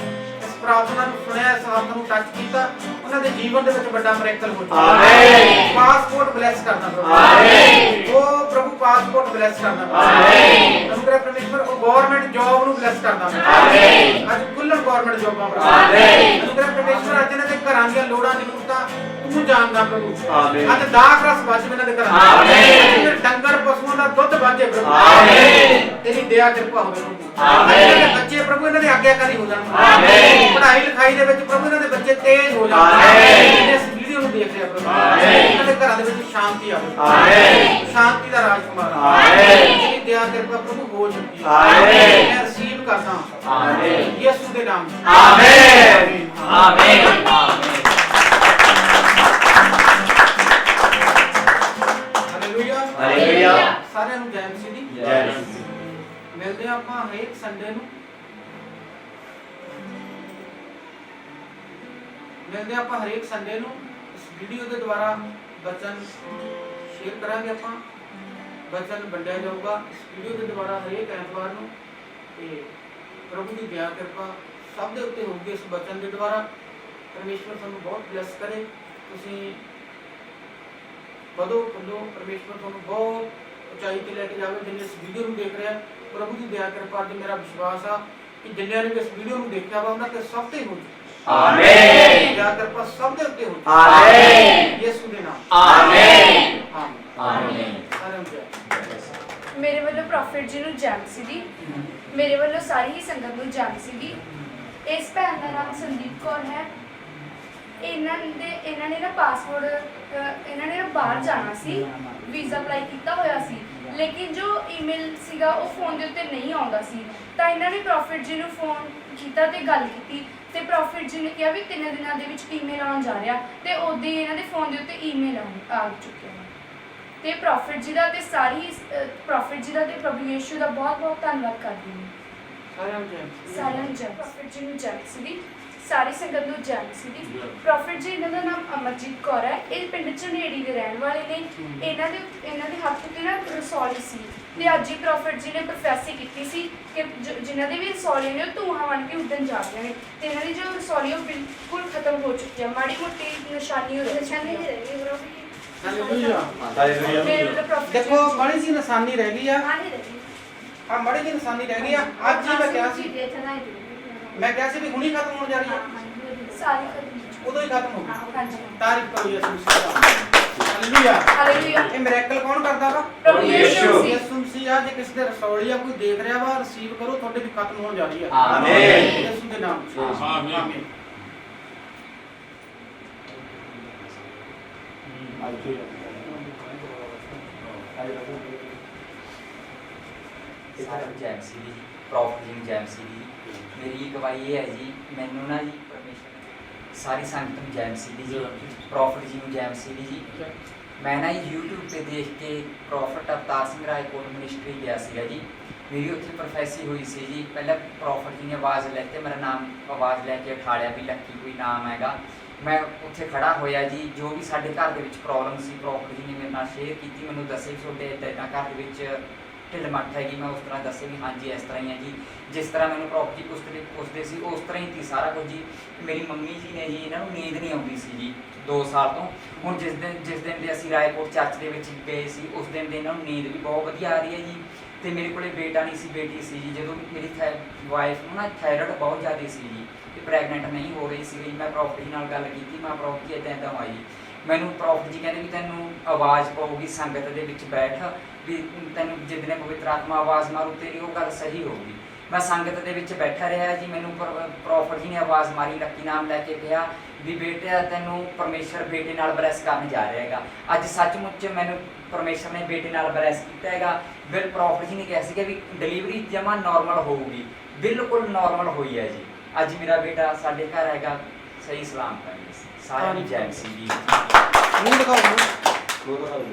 ਇਸ ਪ੍ਰਾਰਥਨਾ ਨੂੰ ਸੁਣਿਆ, ਇਸ ਹੱਥ ਨੂੰ ਟੱਚ ਕੀਤਾ, ਉਹਨਾਂ ਦੇ ਜੀਵਨ ਦੇ ਵਿੱਚ ਵੱਡਾ ਮਿਰੈਕਲ ਹੋ ਜਾਵੇ। ਆਮੀਨ। ਪਾਸਪੋਰਟ ਬਲੈਸ ਕਰਦਾ ਪ੍ਰਭੂ। ਆਮੀਨ। ਉਹ ਪ੍ਰਭੂ ਪਾਸਪੋਰਟ ਬਲੈਸ ਕਰਦਾ ਪ੍ਰਭੂ। ਆਮੀਨ। ਅਨੁਗ੍ਰਹਿ ਪਰਮੇਸ਼ਵਰ ਉਹ ਗਵਰਨਮੈਂਟ ਜੌਬ ਨੂੰ ਬਲੈਸ ਕਰਦਾ ਮੈਂ। ਆਮੀਨ। ਅੱਜ ਖੁੱਲ੍ਹਣ ਗਵਰਨਮੈਂਟ ਜੌਬਾਂ ਪ੍ਰਭੂ। ਆਮੀਨ। ਅਨੁਗ੍ਰਹਿ ਪਰਮੇਸ਼ਵਰ ਅੱਜ ਇਹਨਾਂ ਦੇ ਘਰਾਂ ਦੀਆਂ ਲੋੜਾਂ ਜ਼ਰੂਰਤਾਂ ਤੂੰ ਜਾਣਦਾ ਪ੍ਰਭੂ। ਆਮੀਨ। ਅੱਜ ਦਾਖ ਰਸ ਵੱਜ ਇਹਨਾਂ ਦੇ ਘਰਾਂ। ਆਮੀਨ। ਡੰਗਰ ਪਸ਼ੂਆਂ ਦਾ ਦੁੱਧ ਵਾਜੇ ਪ੍ਰਭੂ। ਆਮੀਨ। ਤੇਰੀ ਦਇਆ ਕਿਰਪਾ ਹੋਵੇ ਪ੍ਰਭੂ। ਆਮੀਨ। ਇਹਨਾਂ ਦੇ ਬੱਚੇ ਪ੍ਰਭੂ ਇਹਨਾਂ ਦੇ ਆਗਿਆਕਾਰੀ ਹੋ ਜਾਣ। ਆਮੀਨ। ਪੜ੍ਹਾਈ ਲਿਖਾਈ ਦੇ ਵਿੱਚ ਪ੍ਰਭੂ ਇਹਨਾਂ ਦੇ ਬੱਚੇ ਤੇਜ਼ ਹੋ ਜਾਣ। ਆਮੀਨ। ਇਸ ਵੀਡੀਓ ਨੂੰ ਦੇਖ ਰਿਹਾ ਪ੍ਰਭੂ, ਇਹਨਾਂ ਦੇ ਘਰਾਂ ਦੇ ਵਿੱਚ ਸ਼ਾਂਤੀ ਆਵੇ। ਆਮੀਨ। ਸ਼ਾਂਤੀ ਦਾ ਰਾਜਕੁਮਾਰ। ਆਮੀਨ। ਤੇਰੀ ਦਇਆ ਕਿਰਪਾ ਪ੍ਰਭੂ ਹੋ ਚੁੱਕੀ ਹੈ। ਆਮੀਨ। ਮੈਂ ਰਿਸੀਵ ਕਰਦਾ। ਆਮੀਨ। ਯਿਸੂ ਦੇ ਨਾਮ। ਆਮੀਨ। ਆਮੀਨ। ਹਾਲੇਲੂਇਆ। ਹਾਲੇਲੂਇਆ। ਸਾਰਿਆਂ ਨੂੰ ਜੈ ਮਸੀਹ ਦੀ। ਜੈ ਮਸੀਹ। ਮਿਲਦੇ ਹਾਂ ਆਪਾਂ ਹਰੇਕ ਸੰਡੇ ਨੂੰ। ਮਿਲਦੇ ਹਾਂ ਆਪਾਂ ਹਰੇਕ ਸੰਡੇ ਨੂੰ। ਇਸ ਵੀਡੀਓ ਦੇ ਦੁਆਰਾ ਬਚਨ ਸ਼ੇਅਰ ਕਰਾਂਗੇ, ਆਪਾਂ ਬਚਨ ਵੰਡਿਆ ਜਾਊਗਾ ਇਸ ਵੀਡੀਓ ਦੇ ਦੁਆਰਾ ਹਰੇਕ ਐਤਵਾਰ ਨੂੰ। ਤੇ ਪ੍ਰਭੂ ਦੀ ਦਇਆ ਕਿਰਪਾ ਸਭ ਦੇ ਉੱਤੇ ਹੋਊਗੀ ਇਸ ਬਚਨ ਦੇ ਦੁਆਰਾ। ਪਰਮੇਸ਼ਵਰ ਤੁਹਾਨੂੰ ਬਹੁਤ ਬਲੈਸ ਕਰੇ। ਤੁਸੀਂ ਵਧੋ ਫੁੱਲੋ, ਪਰਮੇਸ਼ਵਰ ਤੁਹਾਨੂੰ ਬਹੁਤ ਉਚਾਈ ਤੇ ਲੈ ਕੇ ਜਾਵੇ। ਜਿੰਨੇ ਇਸ ਵੀਡੀਓ ਨੂੰ ਦੇਖ ਰਿਹਾ, ਪ੍ਰਭੂ ਦੀ ਦਇਆ ਕਿਰਪਾ ਤੇ ਮੇਰਾ ਵਿਸ਼ਵਾਸ ਆ ਕਿ ਜਿੰਨਿਆਂ ਨੇ ਵੀ ਇਸ ਵੀਡੀਓ ਨੂੰ ਦੇਖਿਆ ਵਾ ਉਹਨਾਂ ਤੇ ਸਭ ਤੇ ਹੋ ਜਾਵੇ। ਆਮੀਨ। ਦਇਆ ਕਿਰਪਾ ਸਭ ਦੇ ਉੱਤੇ ਹੋ ਜਾਵੇ। ਆਮੀਨ। ਯਿਸੂ ਦੇ ਨਾਮ। ਆਮੀਨ। ਆਮੀਨ। ਸਾਰਿਆਂ ਨੂੰ ਜੈ। ਮੇਰੇ ਵੱਲੋਂ ਪ੍ਰੋਫਿਟ ਜੀ ਨੂੰ ਜੈ ਮਸੀਹ ਦੀ। ਮੇਰੇ ਵੱਲੋਂ ਸਾਰੀ ਹੀ ਸੰਗਤ ਨੂੰ ਜੈ ਮਸੀਹ ਦੀ। ਇਸ ਭੈਣ ਦਾ ਨਾਮ ਸੰਦੀਪ ਕੌਰ ਹੈ। ਇਹਨਾਂ ਨੇ ਨਾ ਪਾਸਪੋਰਟ, ਇਹਨਾਂ ਨੇ ਨਾ ਬਾਹਰ ਜਾਣਾ ਸੀ, ਵੀਜ਼ਾ ਅਪਲਾਈ ਕੀਤਾ ਹੋਇਆ ਸੀ, ਲੇਕਿਨ ਜੋ ਈਮੇਲ ਸੀਗਾ ਉਹ ਫੋਨ ਦੇ ਉੱਤੇ ਨਹੀਂ ਆਉਂਦਾ ਸੀ। ਤਾਂ ਇਹਨਾਂ ਨੇ ਪ੍ਰੋਫਿਟ ਜੀ ਨੂੰ ਫੋਨ ਕੀਤਾ ਤੇ ਗੱਲ ਕੀਤੀ, ਤੇ ਪ੍ਰੋਫਿਟ ਜੀ ਨੇ ਕਿਹਾ ਵੀ 3 ਦਿਨਾਂ ਦੇ ਵਿੱਚ ਈਮੇਲ ਆਉਣ ਜਾ ਰਿਹਾ, ਤੇ ਉਦੋਂ ਇਹਨਾਂ ਦੇ ਫੋਨ ਦੇ ਉੱਤੇ ਈਮੇਲ ਆ ਚੁੱਕਿਆ ਹੈ। ਤੇ ਪ੍ਰੋਫਿਟ ਜੀ ਦਾ ਤੇ ਪ੍ਰੋਫਿਟ ਜੀ ਦਾ ਤੇ ਪ੍ਰਭੂ ਯਿਸੂ ਦਾ ਬਹੁਤ ਬਹੁਤ ਧੰਨਵਾਦ ਕਰਦੀ ਹਾਂ। ਸਾਰਿਆਂ ਨੂੰ ਜੈ। ਸਾਰਿਆਂ ਨੂੰ ਜੈ। ਪ੍ਰੋਫਿਟ ਜੀ ਨੂੰ ਜੈ ਮਸੀਹ ਦੀ। ਸਾਰੀ ਸੰਗਤ ਨੂੰ ਜੈ ਮਸੀਹ ਦੀ। ਪ੍ਰੋਫਿਟ ਜੀ, ਇਹਨਾਂ ਦਾ ਨਾਮ ਅਮਰਜੀਤ ਕੌਰ ਹੈ। ਇਹ ਪਿੰਡ ਝੰਡੇੜੀ ਦੇ ਰਹਿਣ ਵਾਲੇ ਨੇ। ਇਹਨਾਂ ਦੇ ਹੱਥ ਤੇ ਨਾ ਰਸੌਲੀ ਸੀ, ਤੇ ਅੱਜ ਹੀ ਪ੍ਰੋਫਿਟ ਜੀ ਨੇ ਪ੍ਰੋਫੈਸੀ ਕੀਤੀ ਸੀ ਕਿ ਜਿਨ੍ਹਾਂ ਦੇ ਵੀ ਰਸੌਲੀਆਂ ਨੇ ਉਹ ਧੂਆਂ ਬਣ ਕੇ ਉੱਡਣ ਜਾ ਰਹੀਆਂ ਨੇ, ਤੇ ਇਹਨਾਂ ਦੀ ਜੋ ਰਸੌਲੀ ਉਹ ਬਿਲਕੁਲ ਖਤਮ ਹੋ ਚੁੱਕੀ ਹੈ। ਮਾੜੀ ਮੋਟੀ ਨਿਸ਼ਾਨੀ ਹੋ ਰਹੀ ਹੈ। ਹਾਲੇਲੂਇਆ। ਮੇਰੇ ਵੱਲੋਂ ਪ੍ਰੋਫਿਟ ਜੀ ਦੇਖੋ ਮਾੜੀ ਜੀ ਨਿਸ਼ਾਨੀ ਰਹਿ ਗਈ ਆ। ਨੂੰ ਆ ਮਾੜੀ ਜੀ ਨਿਸ਼ਾਨੀ ਰਹਿ ਗਈ ਆ। ਅੱਜ ਹੀ ਮੈਂ ਕਿਹਾ ਸੀ ਵੀ ਹੁਣੀ ਖਤਮ ਹੋਣ ਜਾ ਰਹੀ ਆ। ਸਾਰੀ ਖਤਮ ਉਦੋਂ ਹੀ ਖਤਮ ਹੋ ਗਈ। ਹਾਂਜੀ। ਤਾਰੀਫ ਕਰੋ ਯਿਸੂ ਮਸੀਹ ਦਾ। ਹਾਲੇਲੂਇਆ। ਹਾਲੇਲੂਇਆ। ਇਹ ਮਿਰੈਕਲ ਕੌਣ ਕਰਦਾ ਵਾ? ਪ੍ਰਭੂ ਯਿਸੂ ਮਸੀਹ। ਯਿਸੂ ਮਸੀਹ ਆ। ਜੇ ਕਿਸੇ ਦੇ ਰਸੌਲੀ ਆ ਕੋਈ ਦੇਖ ਰਿਹਾ ਵਾ, ਰਿਸੀਵ ਕਰੋ, ਤੁਹਾਡੇ ਵੀ ਖਤਮ ਹੋਣ ਜਾ ਰਹੀ ਆ। ਆਮੀਨ। ਯਿਸੂ ਦੇ ਨਾਮ ਚ। ਆਮੀਨ। ਸਾਰਿਆਂ ਨੂੰ ਜੈ ਮਸੀਹ ਦੀ। ਪ੍ਰੋਫਿਟ ਜੀ ਨੂੰ ਜੈ ਮਸੀਹ ਦੀ। ਮੇਰੀ ਗਵਾਹੀ ਇਹ ਹੈ ਜੀ, ਮੈਨੂੰ ਨਾ ਜੀ ਪਰਮੇਸ਼ਰ ਸਾਰੀ ਸੰਗਤ ਨੂੰ ਜੈ ਮਸੀਹ ਦੀ ਜੀ। ਪ੍ਰੋਫਿਟ ਜੀ ਨੂੰ ਜੈ ਮਸੀਹ ਦੀ ਜੀ। ਮੈਂ ਨਾ ਜੀ YouTube ਤੇ ਦੇਖ ਕੇ ਪ੍ਰੋਫਿਟ ਅਵਤਾਰ ਸਿੰਘ ਰਾਏਕੋਟ ਮਿਨਿਸਟਰੀ ਗਿਆ ਸੀਗਾ ਜੀ। ਮੇਰੀ ਉੱਥੇ ਪ੍ਰੋਫੈਸੀ ਹੋਈ ਸੀ ਜੀ। ਪਹਿਲਾਂ ਪ੍ਰੋਫਿਟ ਜੀ ਨੇ ਆਵਾਜ਼ ਲੈ ਕੇ ਮੇਰਾ ਨਾਮ ਆਵਾਜ਼ ਲੈ ਕੇ ਉਠਾਲਿਆ ਵੀ ਲੱਕੀ ਕੋਈ ਨਾਮ ਹੈਗਾ। ਮੈਂ ਉੱਥੇ ਖੜਾ ਹੋਇਆ ਜੀ। ਜੋ ਵੀ ਸਾਡੇ ਘਰ ਦੇ ਵਿੱਚ ਪ੍ਰੋਬਲਮ ਸੀ ਪ੍ਰੋਫਿਟ ਜੀ ਨੇ ਮੇਰੇ ਨਾਲ ਸ਼ੇਅਰ ਕੀਤੀ। ਮੈਨੂੰ ਦੱਸੇ ਵੀ ਤੁਹਾਡੇ ਇੱਦਾਂ ਘਰ ਦੇ ਵਿੱਚ ਢਿੱਡ ਮੱਠ ਹੈਗੀ। ਮੈਂ ਉਸ ਤਰ੍ਹਾਂ ਦੱਸੇ ਵੀ ਹਾਂਜੀ ਇਸ ਤਰ੍ਹਾਂ ਹੀ ਹੈ ਜੀ। ਜਿਸ ਤਰ੍ਹਾਂ ਮੈਨੂੰ ਪ੍ਰੋਪਰਟੀ ਪੁੱਛਦੇ ਸੀ ਉਸ ਤਰ੍ਹਾਂ ਹੀ ਸੀ ਸਾਰਾ ਕੁਝ ਜੀ। ਮੇਰੀ ਮੰਮੀ ਜੀ ਨੇ ਜੀ, ਇਹਨਾਂ ਨੂੰ ਨੀਂਦ ਨਹੀਂ ਆਉਂਦੀ ਸੀ ਜੀ। 2 ਸਾਲ ਤੋਂ। ਹੁਣ ਜਿਸ ਦਿਨ ਦੇ ਅਸੀਂ ਰਾਏਕੋਟ ਚਰਚ ਦੇ ਵਿੱਚ ਗਏ ਸੀ, ਉਸ ਦਿਨ ਦੇ ਇਹਨਾਂ ਨੂੰ ਨੀਂਦ ਵੀ ਬਹੁਤ ਵਧੀਆ ਆ ਰਹੀ ਹੈ ਜੀ। ਤੇ ਮੇਰੇ ਕੋਲੇ ਬੇਟਾ ਨਹੀਂ ਸੀ, ਬੇਟੀ ਸੀ ਜੀ। ਜਦੋਂ ਮੇਰੀ ਵਾਈਫ ਨੂੰ ਨਾ ਥਾਇਰਾਇਡ ਬਹੁਤ ਜ਼ਿਆਦਾ ਸੀ ਜੀ ਤੇ ਪ੍ਰੈਗਨੈਂਟ ਨਹੀਂ ਹੋ ਰਹੀ ਸੀ ਜੀ। ਮੈਂ ਪ੍ਰੋਫਿਟ ਜੀ ਨਾਲ ਗੱਲ ਕੀਤੀ, ਮੈਂ ਪ੍ਰੋਫਿਟ ਜੀ ਇੱਦਾਂ ਆਈ। ਮੈਨੂੰ ਪ੍ਰੋਫਿਟ ਜੀ ਕਹਿੰਦੇ ਵੀ ਤੈਨੂੰ ਆਵਾਜ਼ ਪਊਗੀ ਸੰਗਤ ਦੇ ਵਿੱਚ ਬੈਠ, ਵੀ ਤੈਨੂੰ ਜਿੱਦਨੇ ਪਵਿੱਤਰ ਆਤਮਾ ਆਵਾਜ਼ ਮਾਰੂ ਤੇਰੀ ਉਹ ਗੱਲ ਸਹੀ ਹੋਊਗੀ। ਮੈਂ ਸੰਗਤ ਦੇ ਵਿੱਚ ਬੈਠਾ ਰਿਹਾ ਜੀ। ਮੈਨੂੰ ਪ੍ਰੋਫਿਟ ਜੀ ਨੇ ਆਵਾਜ਼ ਮਾਰੀ, ਲੱਕੀ ਨਾਮ ਲੈ ਕੇ ਕਿਹਾ ਵੀ ਬੇਟਾ ਤੈਨੂੰ ਪਰਮੇਸ਼ਰ ਬੇਟੇ ਨਾਲ ਬਲੈਸ ਕਰਨ ਜਾ ਰਿਹਾ ਹੈਗਾ। ਅੱਜ ਸੱਚਮੁੱਚ ਮੈਨੂੰ ਪਰਮੇਸ਼ਰ ਨੇ ਬੇਟੇ ਨਾਲ ਬਲੈਸ ਕੀਤਾ ਹੈਗਾ। ਬਿਲ ਪ੍ਰੋਫਿਟ ਜੀ ਨੇ ਕਿਹਾ ਸੀਗਾ ਵੀ ਡਿਲੀਵਰੀ ਜਮਾ ਨਾਰਮਲ ਹੋਊਗੀ, ਬਿਲਕੁਲ ਨਾਰਮਲ ਹੋਈ ਹੈ ਜੀ। ਅੱਜ ਮੇਰਾ ਬੇਟਾ ਸਾਡੇ ਘਰ ਹੈਗਾ, ਸਹੀ ਸਲਾਮਤ ਹੈ ਜੀ। ਸਾਰਿਆਂ ਨੂੰ ਜੈ ਮਸੀਹ ਦੀ। ਮੂੰਹ ਦਿਖਾਓ, ਮੂੰਹ ਦਿਖਾਓ।